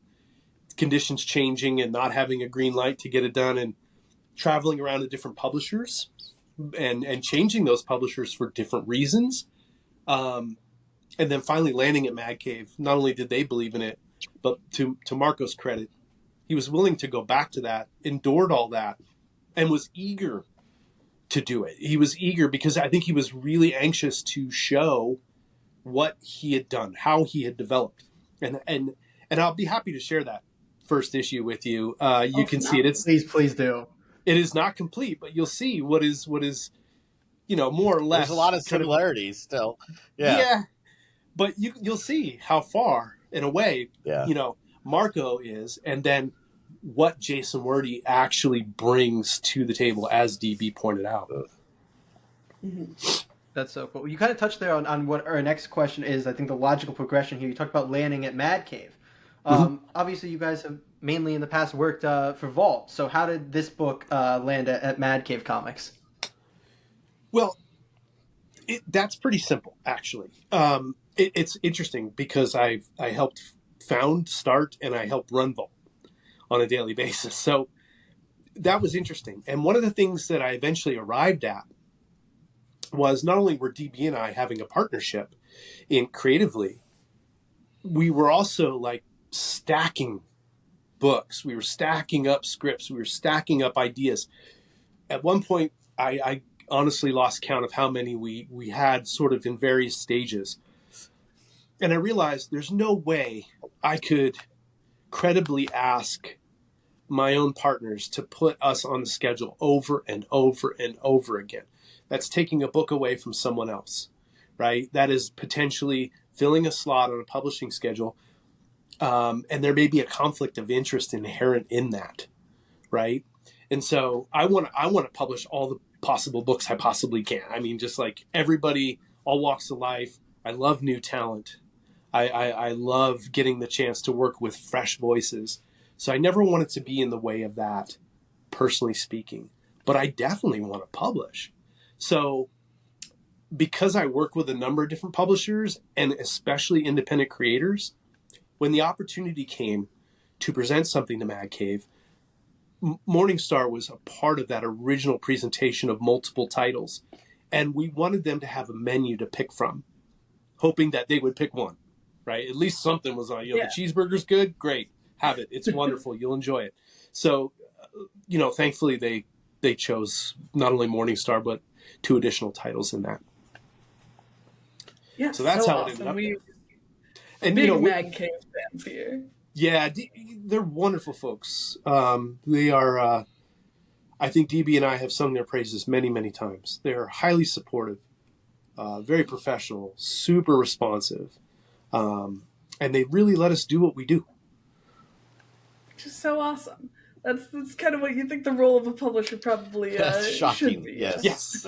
conditions changing and not having a green light to get it done, and traveling around to different publishers and changing those publishers for different reasons. And then finally landing at Mad Cave. Not only did they believe in it, but to Marco's credit, he was willing to go back to that, endured all that, and was eager to do it. He was eager because I think he was really anxious to show what he had done, how he had developed. And I'll be happy to share that first issue with you. You can see it. Please do. It is not complete, but you'll see what is more or less. There's a lot of similarities still. Yeah. But you'll see how far, in a way, Marco is, and then what Jason Wordie actually brings to the table, as DB pointed out. Mm-hmm. That's so cool. You kind of touched there on what our next question is. I think the logical progression here. You talked about landing at Mad Cave. Obviously, you guys have mainly in the past worked for Vault. So how did this book land at Mad Cave Comics? Well, that's pretty simple, actually. It's interesting because I helped found, start, and I helped run Vault on a daily basis. So that was interesting. And one of the things that I eventually arrived at was not only were DB and I having a partnership in creatively, we were also like stacking books. We were stacking up scripts. We were stacking up ideas. At one point, I honestly lost count of how many we had sort of in various stages. And I realized there's no way I could credibly ask my own partners to put us on the schedule over and over and over again. That's taking a book away from someone else, right? That is potentially filling a slot on a publishing schedule. and there may be a conflict of interest inherent in that, right? And so I want to publish all the possible books I possibly can. I mean, just like everybody, all walks of life. I love new talent. I love getting the chance to work with fresh voices. So I never wanted to be in the way of that, personally speaking. But I definitely want to publish. So because I work with a number of different publishers and especially independent creators, when the opportunity came to present something to Mad Cave, Morningstar was a part of that original presentation of multiple titles. And we wanted them to have a menu to pick from, hoping that they would pick one, right? At least something was on, the cheeseburger's good, great, have it. It's wonderful. You'll enjoy it. So, thankfully they chose not only Morningstar, but 2 additional titles in that. Yeah, so that's how awesome. it ended up. And big Mad Cave fans here. Yeah, they're wonderful folks. They are, I think DB and I have sung their praises many, many times. They're highly supportive, very professional, super responsive. And they really let us do what we do. Which is so awesome. That's kind of what you think the role of a publisher probably shocking. Should be. Yes.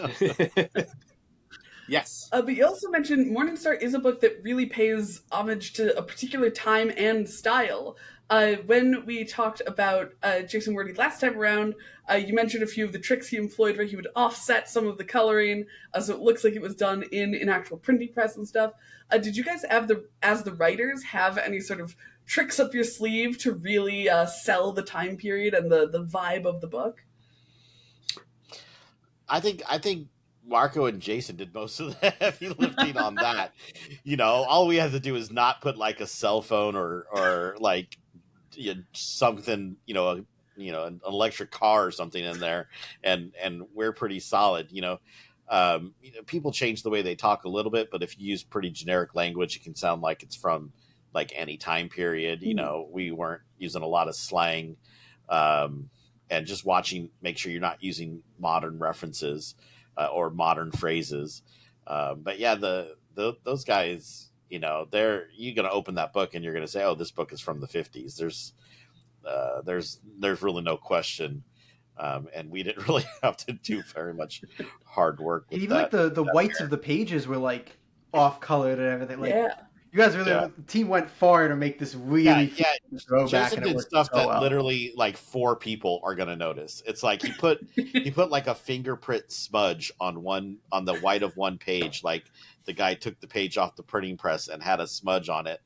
Yes. But you also mentioned Morningstar is a book that really pays homage to a particular time and style. When we talked about Jason Wordie last time around, you mentioned a few of the tricks he employed where he would offset some of the coloring so it looks like it was done in an actual printing press and stuff. Did you guys as the writers, have any sort of tricks up your sleeve to really sell the time period and the vibe of the book? I think Marco and Jason did most of the heavy lifting on that. All we had to do is not put like a cell phone or like something, an electric car or something in there, and we're pretty solid. People change the way they talk a little bit, but if you use pretty generic language, it can sound like it's from like any time period. We weren't using a lot of slang, and just make sure you're not using modern references or modern phrases. But yeah, those guys, you're going to open that book and you're going to say, oh, this book is from the 50s. There's really no question. And we didn't really have to do very much hard work with even that. Like the whites of the pages were like off colored and everything. Like, yeah. You guys really, the team went far to make this really throwback. Jason did stuff that literally like 4 people are going to notice. It's like he put like a fingerprint smudge on the white of one page. Like the guy took the page off the printing press and had a smudge on it.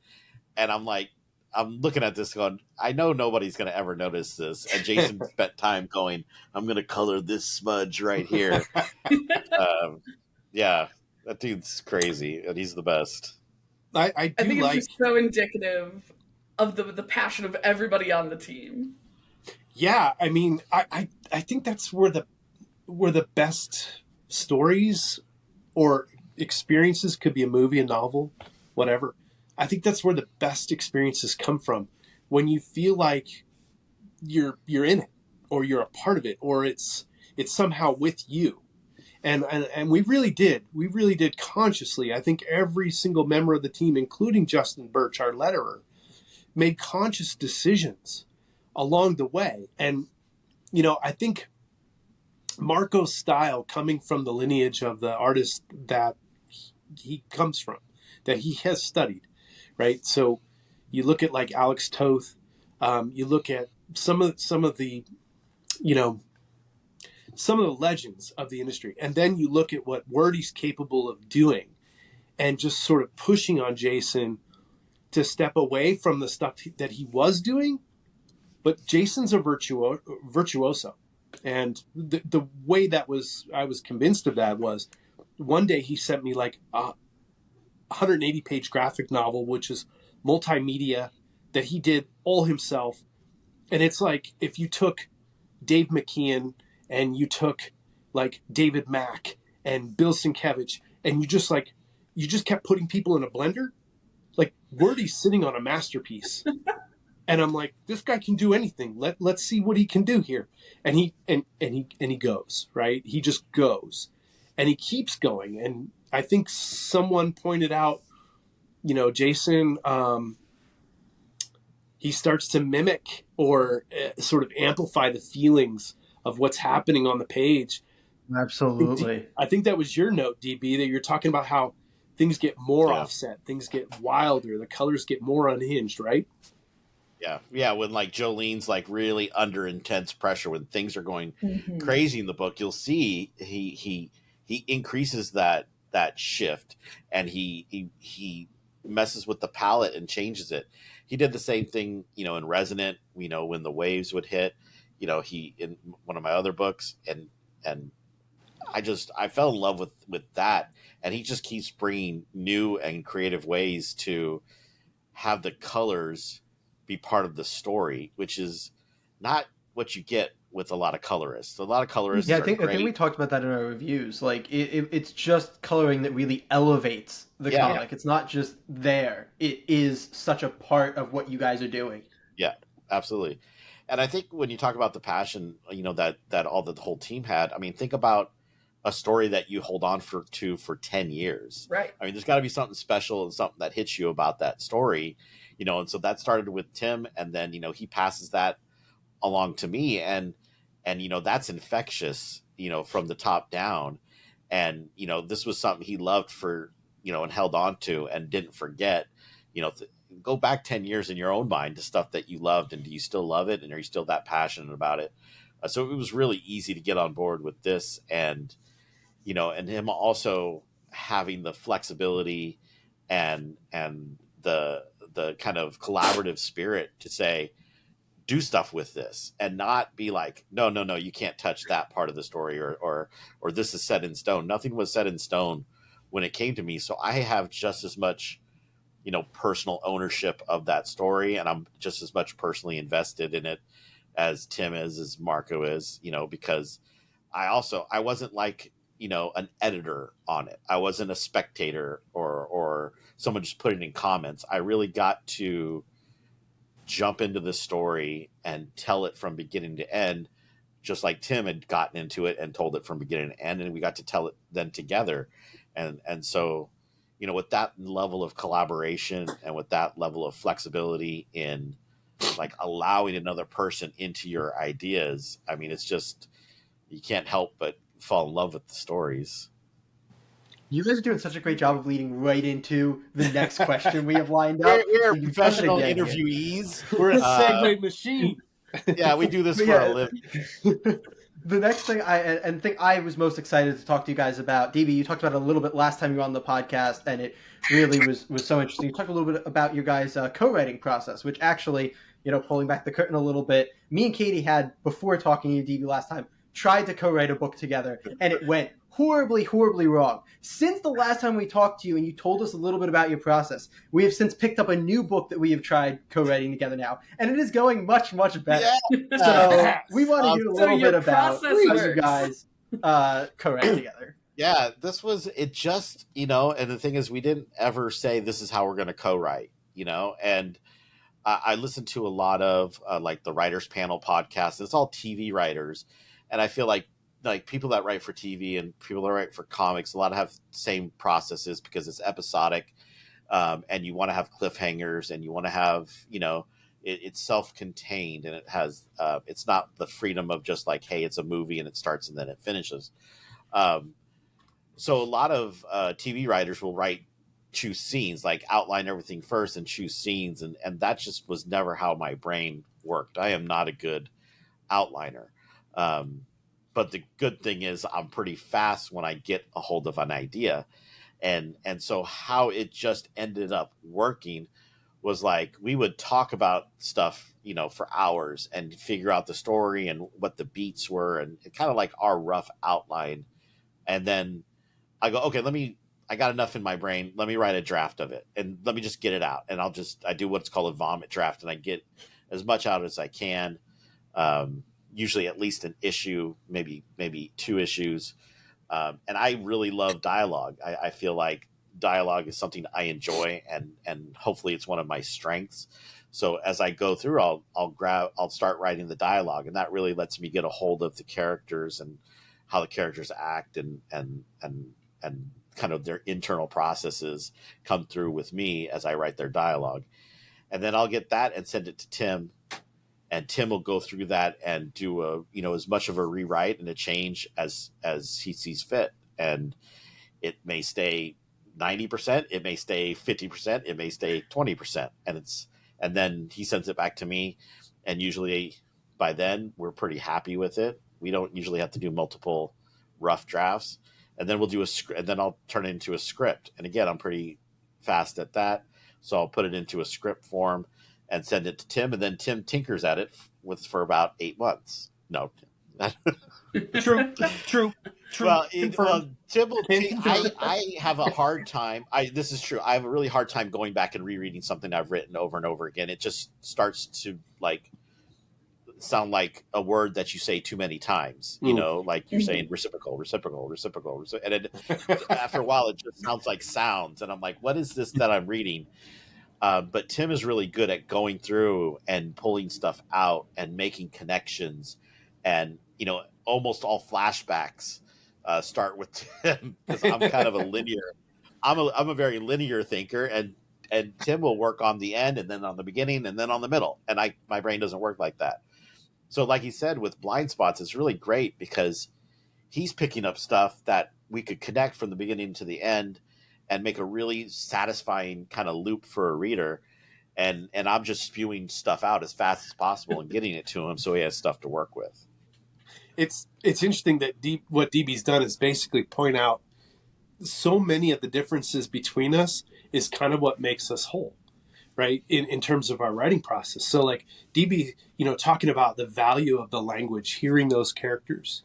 And I'm looking at this going, I know nobody's going to ever notice this. And Jason spent time going, I'm going to color this smudge right here. Yeah, that dude's crazy and he's the best. I think it's just so indicative of the passion of everybody on the team. Yeah, I mean, I think that's where the best stories or experiences, could be a movie, a novel, whatever. I think that's where the best experiences come from, when you feel like you're in it, or you're a part of it, or it's somehow with you. And we really did consciously. I think every single member of the team, including Justin Birch, our letterer, made conscious decisions along the way. And, I think Marco's style, coming from the lineage of the artist that he comes from, that he has studied, right? So you look at like Alex Toth, you look at some of the, some of the legends of the industry. And then you look at what Wordie's capable of doing, and just sort of pushing on Jason to step away from the stuff that he was doing. But Jason's a virtuoso. And the way I was convinced of that was, one day he sent me like a 180-page graphic novel, which is multimedia, that he did all himself. And it's like if you took Dave McKeon and you took like David Mack and Bill Sienkiewicz, and you just kept putting people in a blender. Like, Wordie's sitting on a masterpiece. And I'm like, this guy can do anything. Let's see what he can do here. And he goes, right? He just goes. And he keeps going. And I think someone pointed out, Jason he starts to mimic or sort of amplify the feelings of what's happening on the page. Absolutely. I think that was your note, DB, that you're talking about how things get more offset, things get wilder, the colors get more unhinged, right? Yeah. When like Jolene's like really under intense pressure, when things are going crazy in the book, you'll see he increases that shift, and he messes with the palette and changes it. He did the same thing, in Resonant. When the waves would hit, he in one of my other books, and I fell in love with that, and he just keeps bringing new and creative ways to have the colors be part of the story, which is not what you get with a lot of colorists. A lot of colorists Yeah, are I think we great. talked about that in our reviews. Like it's just coloring that really elevates the comic. It's not just there. It is such a part of what you guys are doing. Yeah, absolutely. And I think when you talk about the passion, that all the whole team had, I mean, think about a story that you hold on for 10 years. Right. I mean, there's got to be something special and something that hits you about that story, and so that started with Tim, and then, he passes that along to me, and that's infectious, from the top down. And this was something he loved for, and held on to and didn't forget. Go back 10 years in your own mind to stuff that you loved, and do you still love it, and are you still that passionate about it? So it was really easy to get on board with this, and and him also having the flexibility and the kind of collaborative spirit to say, do stuff with this, and not be like, no, you can't touch that part of the story, or this is set in stone. Nothing was set in stone when it came to me. So I have just as much, personal ownership of that story, and I'm just as much personally invested in it as Tim is, as Marco is, because I wasn't like, an editor on it. I wasn't a spectator or someone just putting in comments. I really got to jump into the story and tell it from beginning to end, just like Tim had gotten into it and told it from beginning to end, and we got to tell it then together. And so, with that level of collaboration and with that level of flexibility in like allowing another person into your ideas, I mean, it's just, you can't help but fall in love with the stories. You guys are doing such a great job of leading right into the next question we have lined up. We're You've done it professional again here. interviewees. We're a segue machine. Yeah, we do this But for a yeah, living. the next thing I was most excited to talk to you guys about, DB, you talked about it a little bit last time you were on the podcast, and it really was so interesting. You talked a little bit about your guys' co-writing process, which actually, pulling back the curtain a little bit, me and Katie had, before talking to you, DB, last time, tried to co-write a book together, and it went horribly, horribly wrong. Since the last time we talked to you and you told us a little bit about your process, we have since picked up a new book that we have tried co-writing together now, and it is going much, much better. Yeah. So we want to hear a So little your bit about process how you works. guys co-write together. Yeah, this was it. Just, and the thing is, we didn't ever say this is how we're going to co-write. And I listened to a lot of like the Writers Panel podcast. It's all TV writers, and I feel like people that write for TV and people that write for comics, a lot have the same processes because it's episodic, and you want to have cliffhangers, and you want to have, it's self-contained, and it has it's not the freedom of just like, hey, it's a movie and it starts and then it finishes. So a lot of TV writers will choose scenes, like outline everything first and choose scenes, and that just was never how my brain worked. I am not a good outliner. But the good thing is I'm pretty fast when I get a hold of an idea. And so how it just ended up working was like, we would talk about stuff, for hours and figure out the story and what the beats were, and kind of like our rough outline. And then I go, okay, I got enough in my brain. Let me write a draft of it and let me just get it out. And I do what's called a vomit draft, and I get as much out as I can. Usually at least an issue, maybe 2 issues. And I really love dialogue. I feel like dialogue is something I enjoy, and hopefully it's one of my strengths. So as I go through, I'll start writing the dialogue, and that really lets me get a hold of the characters and how the characters act, and kind of their internal processes come through with me as I write their dialogue. and then I'll get that and send it to Tim, and Tim will go through that and do as much of a rewrite and a change as he sees fit. And it may stay 90%, it may stay 50%, it may stay 20%, and then he sends it back to me, and usually by then we're pretty happy with it. We don't usually have to do multiple rough drafts, and then we'll do and then I'll turn it into a script. And again, I'm pretty fast at that, so I'll put it into a script form and send it to Tim, and then Tim tinkers at it for about 8 months. No, True. Well, Tim will. I have a hard time. This is true. I have a really hard time going back and rereading something I've written over and over again. It just starts to sound like a word that you say too many times. Like you're saying reciprocal, and after a while, it just sounds like sounds, and I'm like, what is this that I'm reading? But Tim is really good at going through and pulling stuff out and making connections, and almost all flashbacks start with Tim, because I'm kind of a linear. I'm a very linear thinker, and Tim will work on the end, and then on the beginning, and then on the middle, and my brain doesn't work like that. So, like he said, with Blind Spots, it's really great because he's picking up stuff that we could connect from the beginning to the end and make a really satisfying kind of loop for a reader. And I'm just spewing stuff out as fast as possible and getting it to him so he has stuff to work with. It's interesting that what DB's done is basically point out so many of the differences between us is kind of what makes us whole, right? In terms of our writing process. So like DB, talking about the value of the language, hearing those characters,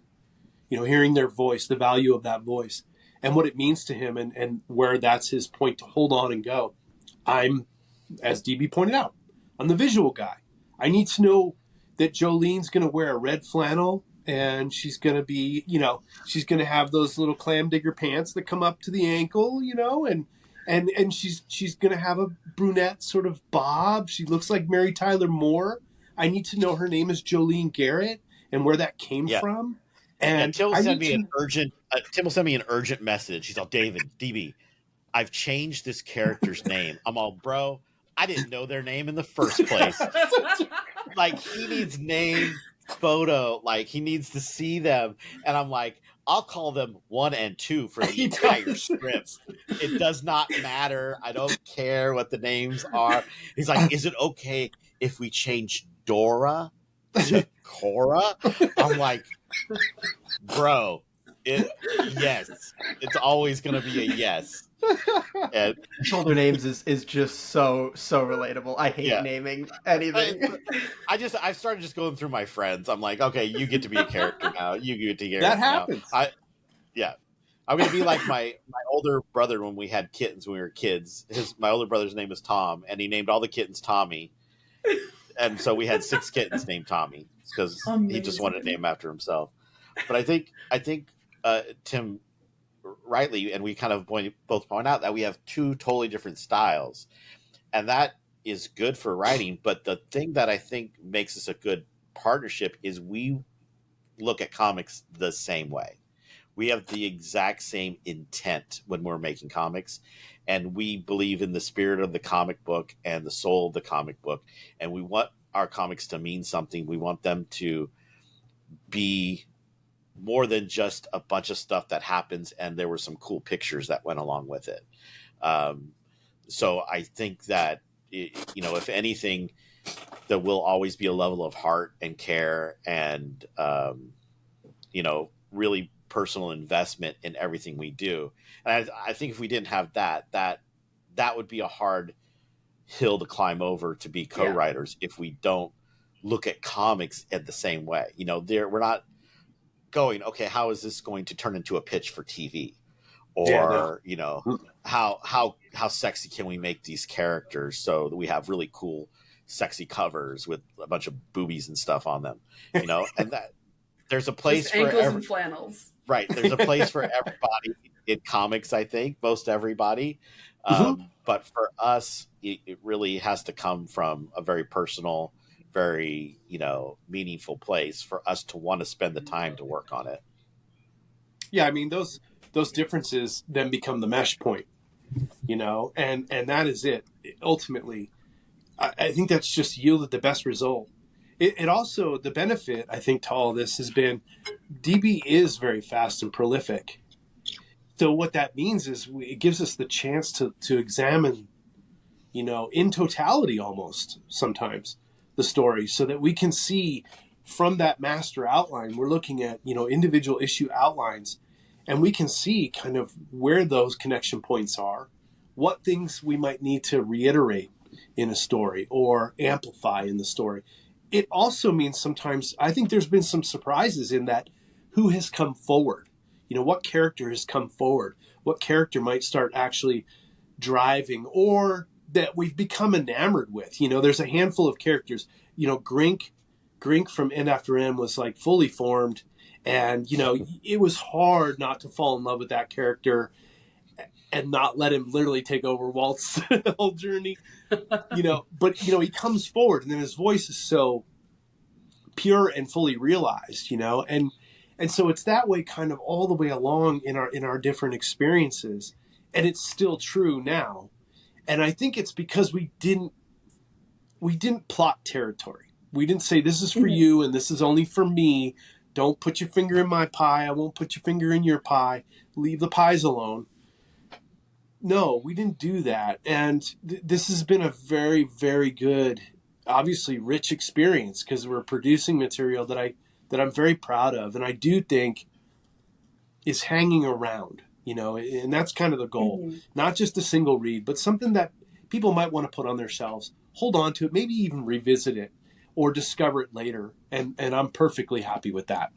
hearing their voice, the value of that voice, and what it means to him, and where that's his point to hold on and go. I'm, as DB pointed out, I'm the visual guy. I need to know that Jolene's going to wear a red flannel, and she's going to be, she's going to have those little clam digger pants that come up to the ankle, and she's going to have a brunette sort of bob. She looks like Mary Tyler Moore. I need to know her name is Jolene Garrett and where that came from. And Tim will send me an urgent message. He's all, David, DB, I've changed this character's name. I'm all, bro, I didn't know their name in the first place. Like, he needs name, photo, like he needs to see them. And I'm like, I'll call them 1 and 2 for the entire script. It does not matter. I don't care what the names are. He's like, is it okay if we change Dora to Cora? I'm like, bro, yes. It's always going to be a yes. And shoulder names is just so relatable. I hate naming anything. I've started just going through my friends. I'm like, okay, you get to be a character now. You get to hear that happens. I'm gonna be like my older brother when we had kittens when we were kids. My older brother's name is Tom, and he named all the kittens Tommy. And so we had 6 kittens named Tommy because he just wanted to name after himself. But I think Tim rightly, and we kind of both point out that we have 2 totally different styles, and that is good for writing. But the thing that I think makes us a good partnership is we look at comics the same way. We have the exact same intent when we're making comics, and we believe in the spirit of the comic book and the soul of the comic book, and we want our comics to mean something. We want them to be more than just a bunch of stuff that happens and there were some cool pictures that went along with it. So I think that, if anything, there will always be a level of heart and care and, really personal investment in everything we do. And I think if we didn't have that would be a hard hill to climb over to be co-writers if we don't look at comics in the same way. We're not going, okay, how is this going to turn into a pitch for TV? Or, how sexy can we make these characters so that we have really cool, sexy covers with a bunch of boobies and stuff on them, and that there's a place for ankles and flannels. Right. There's a place for everybody in comics, I think, most everybody. But for us, it really has to come from a very personal, very, meaningful place for us to want to spend the time to work on it. Yeah, I mean, those differences then become the mesh point, and that is it. Ultimately, I think that's just yielded the best result. It also, the benefit, I think, to all this has been DB is very fast and prolific. So what that means is it gives us the chance to examine, in totality almost sometimes the story, so that we can see from that master outline, we're looking at, individual issue outlines, and we can see kind of where those connection points are, what things we might need to reiterate in a story or amplify in the story. It also means sometimes, I think there's been some surprises in that who has come forward, what character has come forward, what character might start actually driving, or that we've become enamored with. There's a handful of characters, Grink from End After End was like fully formed, and it was hard not to fall in love with that character and not let him literally take over Walt's whole journey. But he comes forward, and then his voice is so pure and fully realized, and so it's that way kind of all the way along in our different experiences, and it's still true now. And I think it's because we didn't plot territory. We didn't say this is for you and this is only for me. Don't put your finger in my pie. I won't put your finger in your pie. Leave the pies alone. No, we didn't do that. And this has been a very, very good, obviously rich experience, because we're producing material that I'm very proud of, and I do think is hanging around, and that's kind of the goal. Not just a single read, but something that people might want to put on their shelves, hold on to it, maybe even revisit it or discover it later. And I'm perfectly happy with that.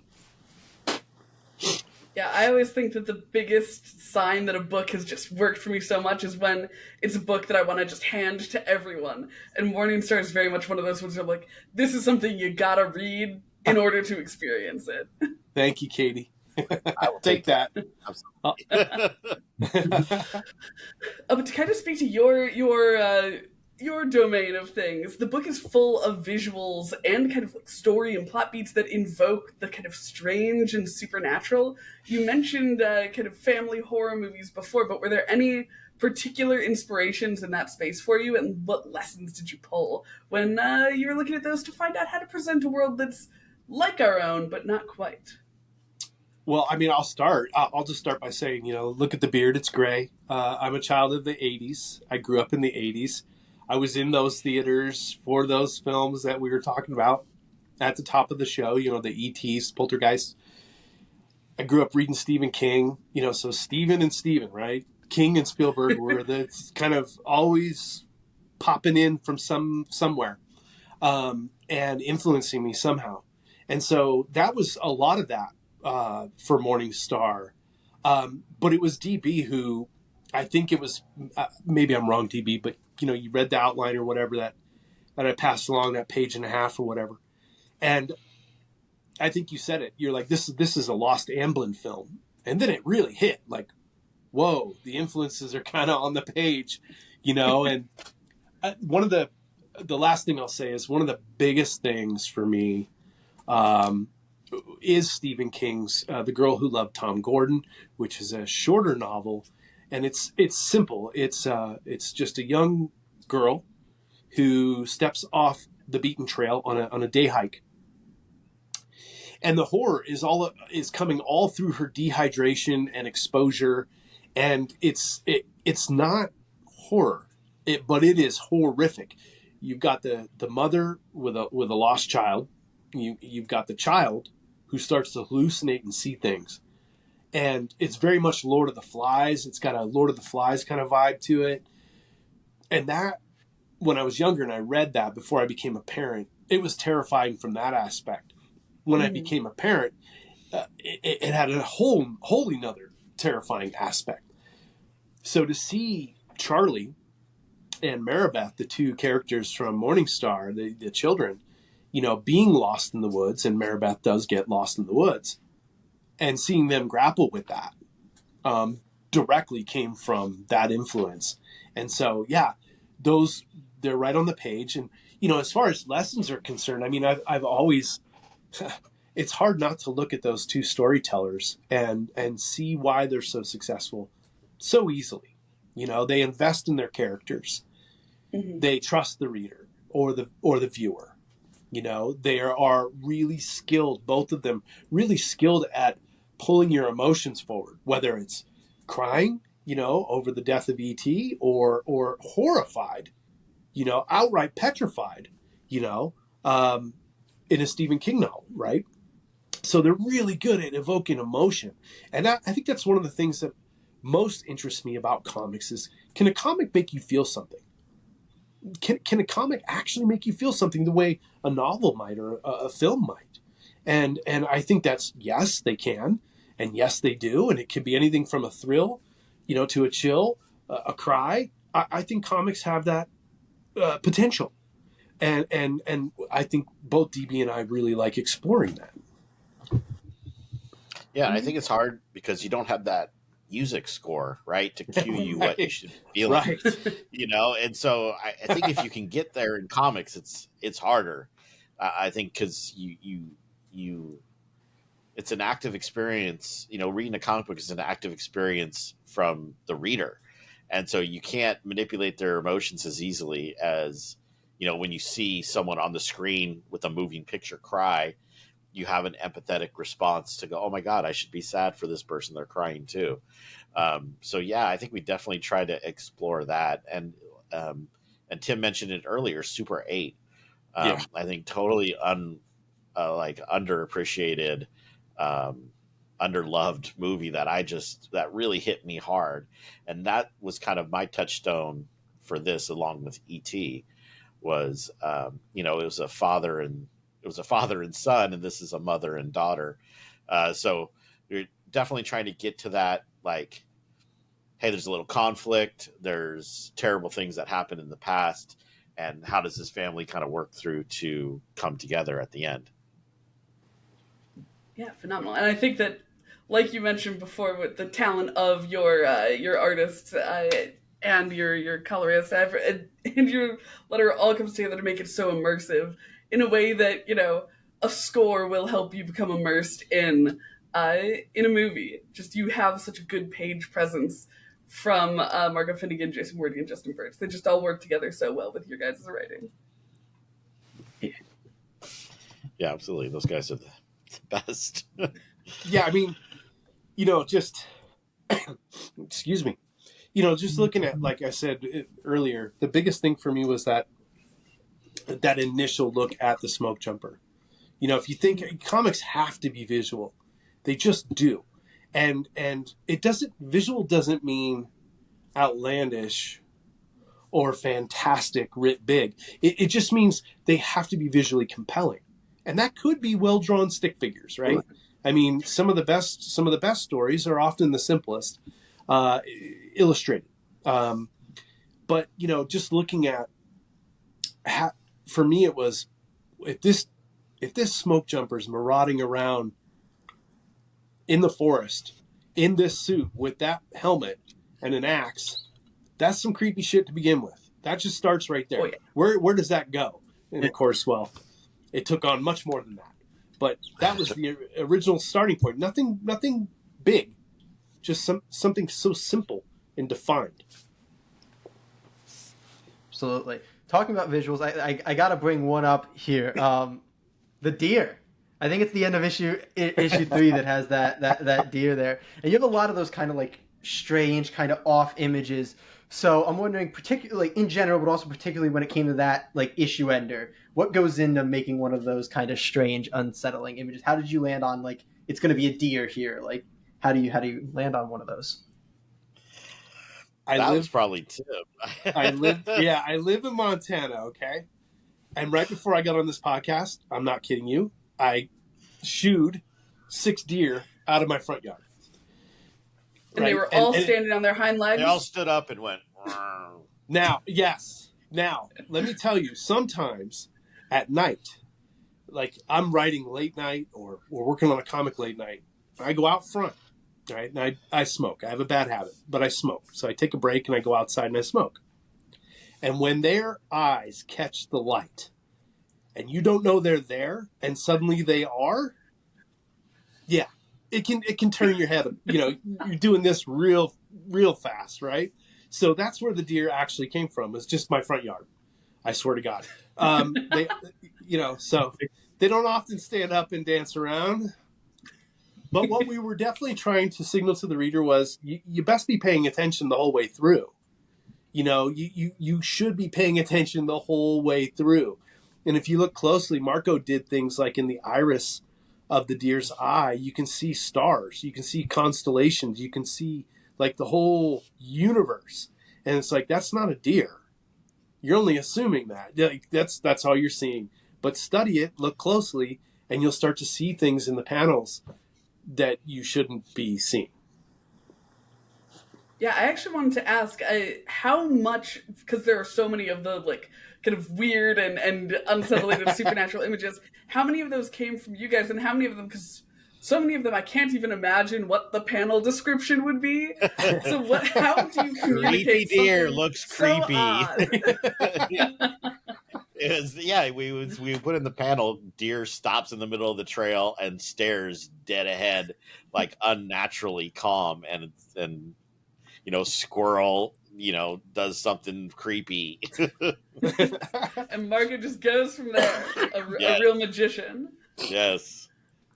Yeah, I always think that the biggest sign that a book has just worked for me so much is when it's a book that I want to just hand to everyone. And Morningstar is very much one of those ones where I'm like, this is something you gotta read in order to experience it. Thank you, Katie. I will take that. But to kind of speak to your domain of things, the book is full of visuals and kind of like story and plot beats that invoke the kind of strange and supernatural. You mentioned kind of family horror movies before, but were there any particular inspirations in that space for you, and what lessons did you pull when you were looking at those to find out how to present a world that's like our own, but not quite? Well, I mean, I'll just start by saying, look at the beard. It's gray. I'm a child of the 80s. I grew up in the 80s. I was in those theaters for those films that we were talking about at the top of the show, the E.T.'s, Poltergeist. I grew up reading Stephen King, so Stephen and Stephen, right? King and Spielberg were the kind of always popping in from somewhere and influencing me somehow. And so that was a lot of that for Morningstar. But it was DB who, I think it was, maybe I'm wrong, DB, but you read the outline or whatever that I passed along, that page and a half or whatever. And I think you said it. You're like, this is a Lost Amblin film. And then it really hit, like, whoa, the influences are kind of on the page, and one of the last thing I'll say is one of the biggest things for me is Stephen King's The Girl Who Loved Tom Gordon, which is a shorter novel, and it's simple. It's just a young girl who steps off the beaten trail on a day hike, and the horror is coming all through her dehydration and exposure, and it's not horror, but it is horrific. You've got the mother with a lost child. You've got the child who starts to hallucinate and see things. And it's very much Lord of the Flies. It's got a Lord of the Flies kind of vibe to it. And that, when I was younger and I read that before I became a parent, it was terrifying from that aspect. When I became a parent, it had a wholly another terrifying aspect. So to see Charlie and Maribeth, the two characters from Morningstar, the children, being lost in the woods, and Maribeth does get lost in the woods, and seeing them grapple with that directly came from that influence. And so, yeah, they're right on the page. And, as far as lessons are concerned, I mean, I've always, it's hard not to look at those two storytellers and see why they're so successful so easily. They invest in their characters. Mm-hmm. They trust the reader. or the viewer. You know, they are really skilled, both of them really skilled at pulling your emotions forward, whether it's crying, you know, over the death of E.T. or horrified, you know, outright petrified, you know, in a Stephen King novel, right? So they're really good at evoking emotion. And I think that's one of the things that most interests me about comics is, can a comic make you feel something? Can a comic actually make you feel something the way a novel might or a film might? And I think that's, yes, they can. And yes, they do. And it can be anything from a thrill, you know, to a chill, a cry. I think comics have that potential. And I think both DB and I really like exploring that. Yeah, I think it's hard because you don't have that music score, right, to cue you what you should feel, Right. you know. And so I think if you can get there in comics, it's harder. I think because you it's an active experience. You know, reading a comic book is an active experience from the reader, and so you can't manipulate their emotions as easily as, you know, when you see someone on the screen with a moving picture cry. You have an empathetic response to go, oh my God, I should be sad for this person. They're crying too. So yeah, I think we definitely try to explore that. And Tim mentioned it earlier, Super 8. Yeah. I think totally underappreciated, underloved movie that really hit me hard. And that was kind of my touchstone for this, along with E.T. was, you know, it was a father and son, and this is a mother and daughter. So you're definitely trying to get to that, like, hey, there's a little conflict. There's terrible things that happened in the past. And how does this family kind of work through to come together at the end? Yeah, phenomenal. And I think that, like you mentioned before, with the talent of your artists and your colorist and your letter all comes together to make it so immersive in a way that, you know, a score will help you become immersed in a movie. Just you have such a good page presence from Marco Finnegan, Jason Wordie, and Justin Birch. They just all work together so well with your guys' writing. Yeah, absolutely. Those guys are the best. Yeah, I mean, you know, just excuse me, you know, just looking at, like I said earlier, the biggest thing for me was that initial look at the smoke jumper. You know, if you think comics have to be visual, they just do. And visual doesn't mean outlandish or fantastic, writ big. It just means they have to be visually compelling. And that could be well-drawn stick figures, right? I mean, some of the best stories are often the simplest, illustrated. But, you know, just looking at for me, it was, if this smoke jumper's marauding around in the forest in this suit with that helmet and an axe, that's some creepy shit to begin with. That just starts right there. Oh, yeah. Where does that go? And of course, well, it took on much more than that. But that was the original starting point. Nothing big, just something so simple and defined. Absolutely. Talking about visuals, I got to bring one up here. The deer. I think it's the end of issue 3 that has that deer there. And you have a lot of those kind of like strange, kind of off images. So I'm wondering, particularly in general, but also particularly when it came to that like issue ender, what goes into making one of those kind of strange, unsettling images? How did you land on, like, it's going to be a deer here? Like, how do you land on one of those? That was probably Tim. I live in Montana, okay? And right before I got on this podcast, I'm not kidding you, I shooed 6 deer out of my front yard. And they were all standing on their hind legs? They all stood up and went, Now, yes. Now, let me tell you, sometimes at night, like I'm writing late night or we're working on a comic late night, I go out front, right? And I smoke. I have a bad habit, but I smoke. So I take a break and I go outside and I smoke. And when their eyes catch the light and you don't know they're there and suddenly they are, yeah, it can turn your head. You know, you're doing this real fast, right? So that's where the deer actually came from. It's just my front yard. I swear to God. They, so they don't often stand up and dance around. But what we were definitely trying to signal to the reader was you best be paying attention the whole way through. You should be paying attention the whole way through. And if you look closely, Marco did things like in the iris of the deer's eye, you can see stars, you can see constellations, you can see like the whole universe. And it's like, that's not a deer. You're only assuming that. Like, that's all you're seeing. But study it, look closely, and you'll start to see things in the panels that you shouldn't be seeing. Yeah, I actually wanted to ask how much, because there are so many of the like kind of weird and unsettling and supernatural images. How many of those came from you guys, and how many of them? Because so many of them, I can't even imagine what the panel description would be. So, how do you communicate? Creepy deer something looks so creepy. odd? We put in the panel, deer stops in the middle of the trail and stares dead ahead, like unnaturally calm, and squirrel, does something creepy. And Margaret just goes from there, Yes. a real magician. Yes.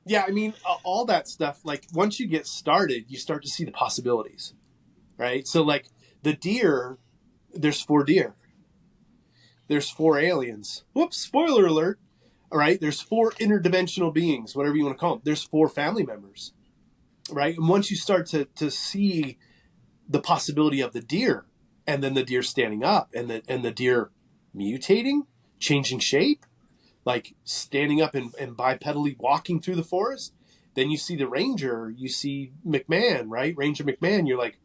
Yeah, I mean, all that stuff, like, once you get started, you start to see the possibilities, right? So, like, the deer, there's 4 deer. There's 4 aliens. Whoops, spoiler alert. All right, there's 4 interdimensional beings, whatever you want to call them. There's 4 family members, right? And once you start to see the possibility of the deer, and then the deer standing up, and the deer mutating, changing shape, like standing up and bipedally walking through the forest. Then you see the ranger, you see McMahon, right? Ranger McMahon. You're like,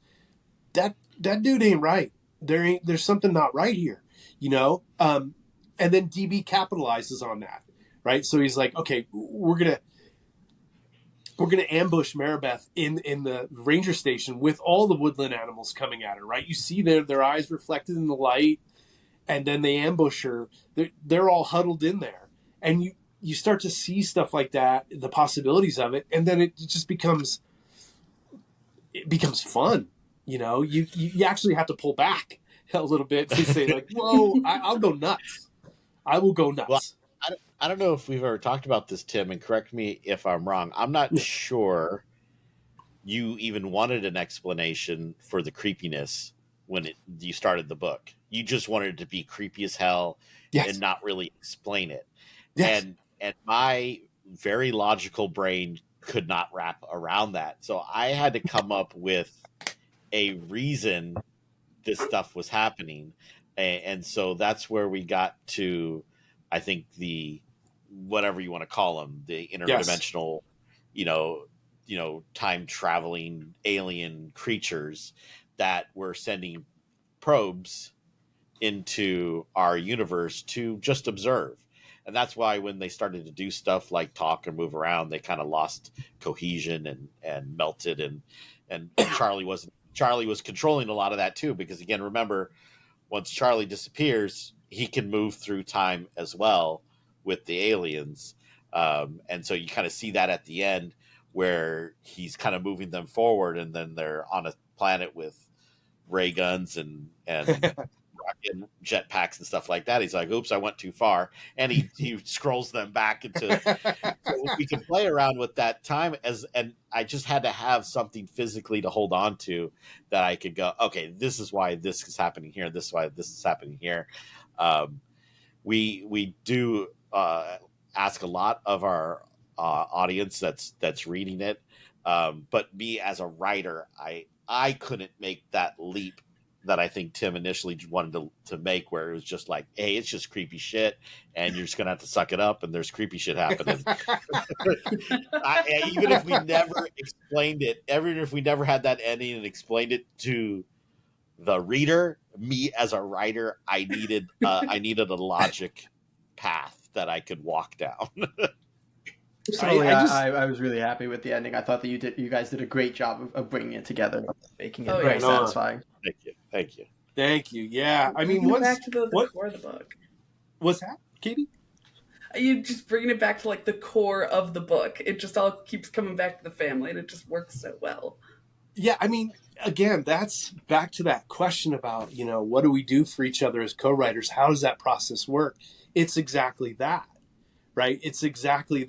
that dude ain't right. There's something not right here, And then DB capitalizes on that, right? So he's like, okay, we're gonna ambush Maribeth in the ranger station with all the woodland animals coming at her, right? You see their eyes reflected in the light, and then they ambush her. They're all huddled in there, and you start to see stuff like that, the possibilities of it, and then it just becomes fun. You actually have to pull back a little bit to say like, whoa, I'll go nuts. I will go nuts. Well, I don't know if we've ever talked about this, Tim, and correct me if I'm wrong. I'm not sure you even wanted an explanation for the creepiness when you started the book. You just wanted it to be creepy as hell, yes, and not really explain it. Yes. And my very logical brain could not wrap around that. So I had to come up with a reason this stuff was happening. And so that's where we got to, I think, the whatever you want to call them, the interdimensional, yes, time traveling alien creatures that were sending probes into our universe to just observe. And that's why when they started to do stuff like talk or move around, they kind of lost cohesion and melted, and Charlie was controlling a lot of that too, because again, remember, once Charlie disappears, he can move through time as well with the aliens. And so you kind of see that at the end where he's kind of moving them forward, and then they're on a planet with ray guns and rocket jetpacks and stuff like that. He's like, oops, I went too far. And he scrolls them back into, so we can play around with that time and I just had to have something physically to hold on to that I could go, okay, this is why this is happening here. This is why this is happening here. We do ask a lot of our audience that's reading it. But me as a writer, I couldn't make that leap that I think Tim initially wanted to make, where it was just like, hey, it's just creepy shit, and you're just gonna have to suck it up, and there's creepy shit happening. Even if we never explained it, even if we never had that ending and explained it to the reader, me as a writer, I needed a logic path that I could walk down. I was really happy with the ending. I thought that you guys did a great job of bringing it together, making it very satisfying. Thank you. Yeah, I mean, back to the core of the book. What's that, Katie? You just bringing it back to like the core of the book. It just all keeps coming back to the family, and it just works so well. Yeah, I mean, again, that's back to that question about, what do we do for each other as co-writers? How does that process work? It's exactly that, right? It's exactly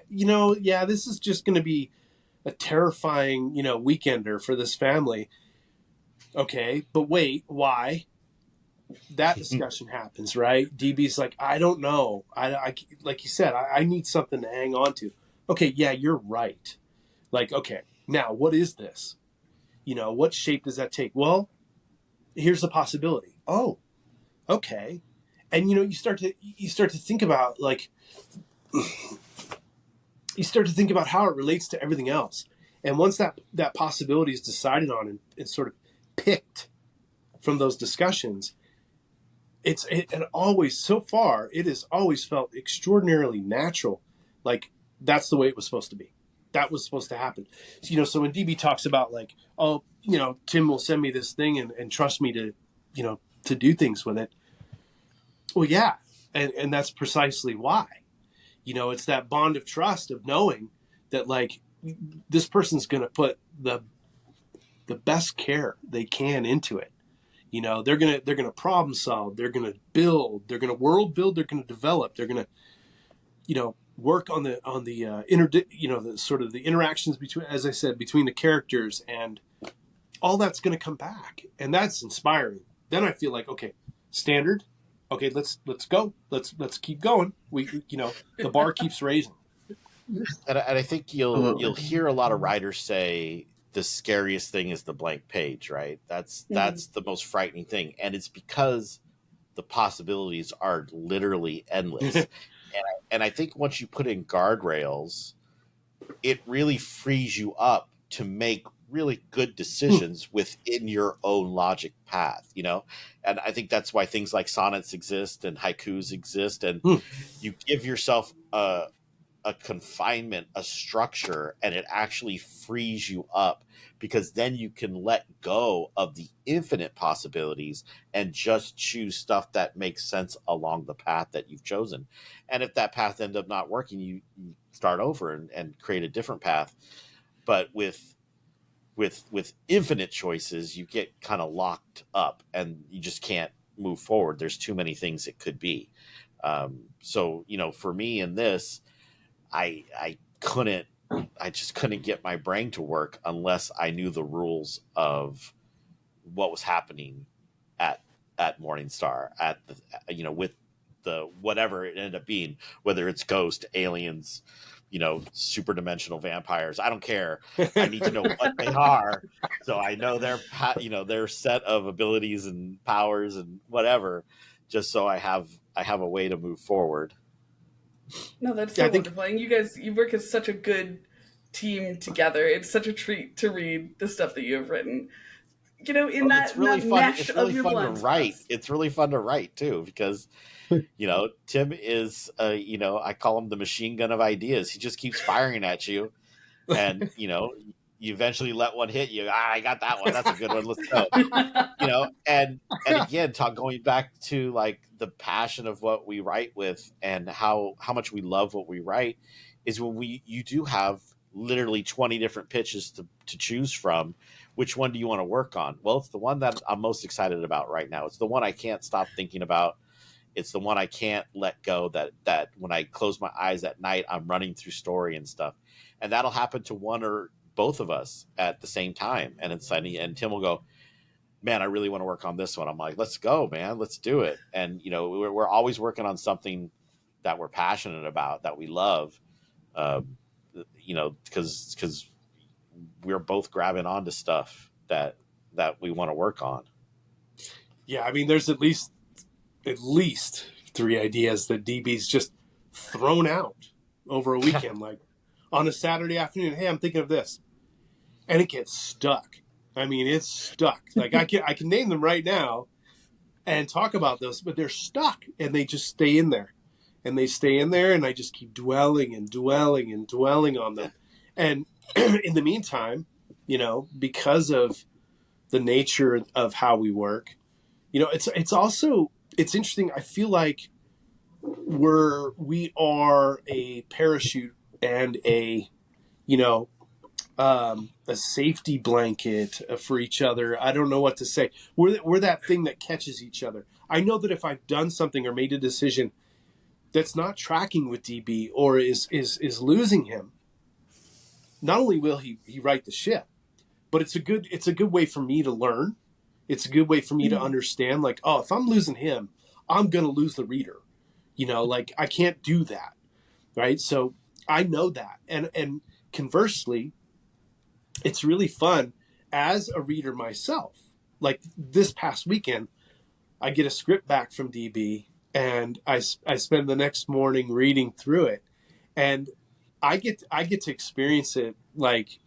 yeah, this is just going to be a terrifying, weekender for this family. Okay, but wait, why? That discussion happens, right? DB's like, I don't know. Like you said, I need something to hang on to. Okay, yeah, you're right. Like, okay, now what is this? What shape does that take? Well, here's a possibility. Oh, okay. And you start to think about, like, you start to think about how it relates to everything else. And once that possibility is decided on and sort of picked from those discussions, and always, so far, it has always felt extraordinarily natural. Like, that's the way it was supposed to be. That was supposed to happen. So when DB talks about, like, oh, Tim will send me this thing and trust me to do things with it. Well, yeah. And that's precisely why. It's that bond of trust, of knowing that, like, this person's going to put the best care they can into it. They're gonna problem solve. They're gonna build. They're gonna world build. They're gonna develop. They're gonna, work on the the sort of the interactions between, as I said, between the characters, and all that's gonna come back, and that's inspiring. Then I feel like, okay, standard. Okay, let's go. Let's keep going. The bar keeps raising. And I think you'll hear a lot of writers say the scariest thing is the blank page, right? That's the most frightening thing, and it's because the possibilities are literally endless. And I think once you put in guardrails, it really frees you up to make really good decisions within your own logic path, And I think that's why things like sonnets exist and haikus exist, and you give yourself a confinement, a structure, and it actually frees you up, because then you can let go of the infinite possibilities and just choose stuff that makes sense along the path that you've chosen. And if that path ends up not working, you start over and create a different path. But with infinite choices, you get kind of locked up and you just can't move forward. There's too many things it could be. So for me in this, I just couldn't get my brain to work unless I knew the rules of what was happening at Morningstar, at the with the whatever it ended up being, whether it's ghost, aliens, super dimensional vampires. I don't care. I need to know what they are, so I know their set of abilities and powers and whatever, just so I have a way to move forward. No, that's so wonderful. And you work as such a good team together. It's such a treat to read the stuff that you have written. In it's really that fun. mesh It's really of your fun blind to write. spots. It's really fun to write too, because Tim is I call him the machine gun of ideas. He just keeps firing at you, and you eventually let one hit you. I got that one. That's a good one. Let's go. And again, going back to, like, the passion of what we write with and how much we love what we write, is when you do have literally 20 different pitches to choose from. Which one do you want to work on? Well, it's the one that I'm most excited about right now. It's the one I can't stop thinking about. It's the one I can't let go, that when I close my eyes at night, I'm running through story and stuff. And that'll happen to one or both of us at the same time. And it's funny. And Tim will go, man, I really want to work on this one. I'm like, let's go, man, let's do it. And, we're always working on something that we're passionate about, that we love, because we're both grabbing onto stuff that we want to work on. Yeah, I mean, there's at least 3 ideas that DB's just thrown out over a weekend, like on a Saturday afternoon. Hey, I'm thinking of this, and it gets stuck. I mean, it's stuck. Like, I can name them right now and talk about those, but they're stuck, and they just stay in there, and they stay in there, and I just keep dwelling and dwelling and dwelling on them. And in the meantime, because of the nature of how we work, it's also, it's interesting. I feel like we are a parachute and a a safety blanket for each other. I don't know what to say. We're that thing that catches each other. I know that if I've done something or made a decision that's not tracking with DB or is losing him, not only will he right the ship, but it's a good way for me to learn. It's a good way for me to understand, like, oh, if I'm losing him, I'm gonna lose the reader. Like, I can't do that, right? So I know that, and conversely, it's really fun as a reader myself. Like this past weekend, I get a script back from DB, and I spend the next morning reading through it, and I get to experience it like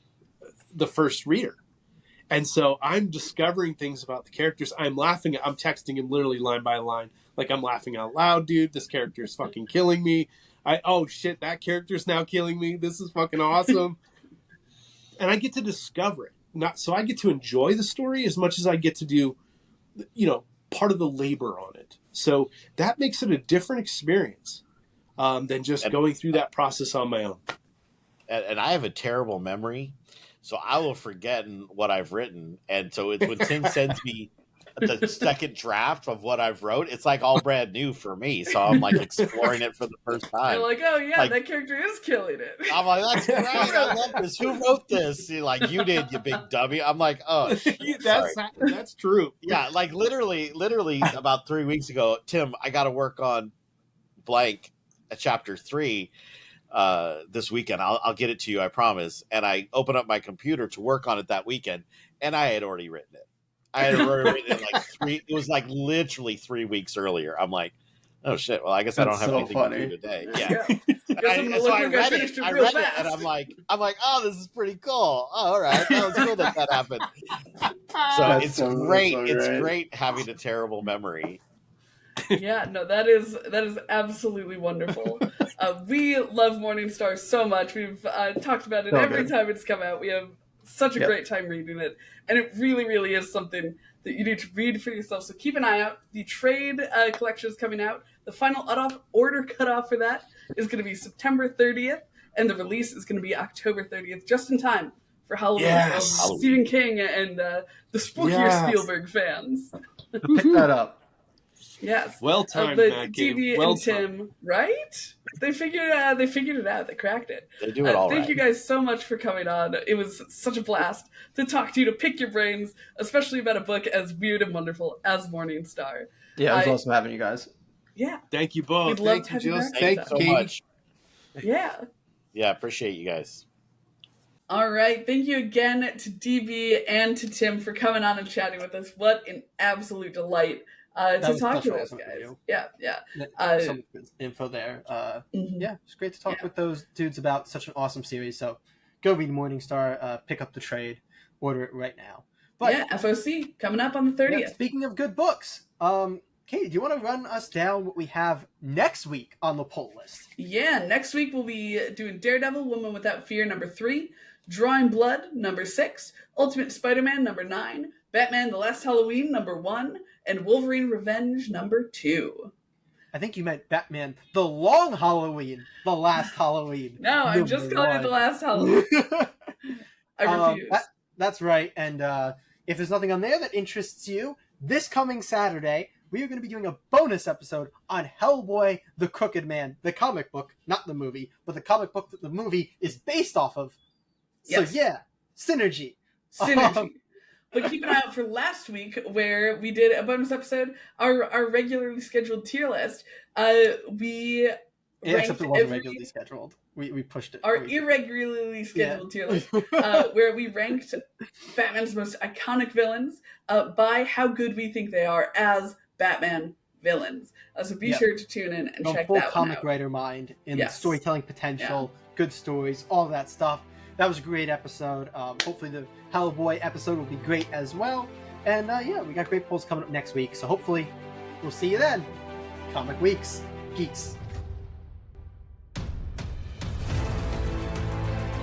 the first reader. And so I'm discovering things about the characters. I'm laughing. I'm texting him literally line by line. Like, I'm laughing out loud, dude. This character is fucking killing me. Oh shit, that character's now killing me. This is fucking awesome. And I get to discover it. So I get to enjoy the story as much as I get to do, part of the labor on it. So that makes it a different experience than just going through that process on my own. And I have a terrible memory, so I will forget what I've written. And so it's when Tim sends me the second draft of what I've wrote, it's like all brand new for me. So I'm like exploring it for the first time. You're like, oh yeah, that character is killing it. I'm like, that's great. I love this. Who wrote this? You're like, you did, you big dummy. I'm like, oh, shit, that's true. Yeah, like literally about 3 weeks ago, Tim, I got to work on blank at chapter 3 this weekend. I'll get it to you, I promise. And I open up my computer to work on it that weekend, and I had already written it. I had already written it it was like literally 3 weeks earlier. I'm like, oh shit, well, I guess I don't have anything to do today. Yeah. So I read it, and I'm like, oh, this is pretty cool. Oh, all right. That was cool that happened. So it's great. It's great having a terrible memory. Yeah, no, that is absolutely wonderful. We love Morningstar so much. We've talked about it every time it's come out. We have such a great time reading it, and it really, really is something that you need to read for yourself. So keep an eye out. The trade collection is coming out. The final order cutoff for that is going to be September 30th, and the release is going to be October 30th, just in time for Halloween. Yes. Stephen King and the spookier Spielberg fans. Pick that up. Yes. Well timed, but Matt. DB and Tim, right? They figured it out. They cracked it. They do it all Thank right. you guys so much for coming on. It was such a blast to talk to you, to pick your brains, especially about a book as weird and wonderful as Morningstar. Yeah, it was awesome having you guys. Yeah. Thank you both. Thank you, Jill. Thank you so much. Yeah. Yeah, appreciate you guys. All right. Thank you again to DB and to Tim for coming on and chatting with us. What an absolute delight to talk to those guys. Yeah. Some good info there. Yeah, it's great to talk with those dudes about such an awesome series. So go read Morningstar, pick up the trade, order it right now. But yeah, FOC coming up on the 30th. Yeah, speaking of good books, Katie, do you want to run us down what we have next week on the pull list? Yeah, next week we'll be doing Daredevil, Woman Without Fear, number 3, Drawing Blood, number 6, Ultimate Spider-Man, number 9, Batman: The Last Halloween, number 1, and Wolverine Revenge, number 2. I think you meant Batman: The Long Halloween, The Last Halloween. No, I'm just calling it The Last Halloween. I refuse. That's right. And if there's nothing on there that interests you, this coming Saturday, we are going to be doing a bonus episode on Hellboy the Crooked Man, the comic book, not the movie, but the comic book that the movie is based off of. Yes. So yeah, synergy. But keep an eye out for last week, where we did a bonus episode, our regularly scheduled tier list. Except it wasn't regularly scheduled. We pushed it. Our irregularly scheduled tier list, where we ranked Batman's most iconic villains by how good we think they are as Batman villains. So be sure to tune in and check that one out. Full comic writer mind in the storytelling potential, good stories, all of that stuff. That was a great episode. Hopefully the Hellboy episode will be great as well. And we got great polls coming up next week. So hopefully we'll see you then. Comic Weeks. Geeks.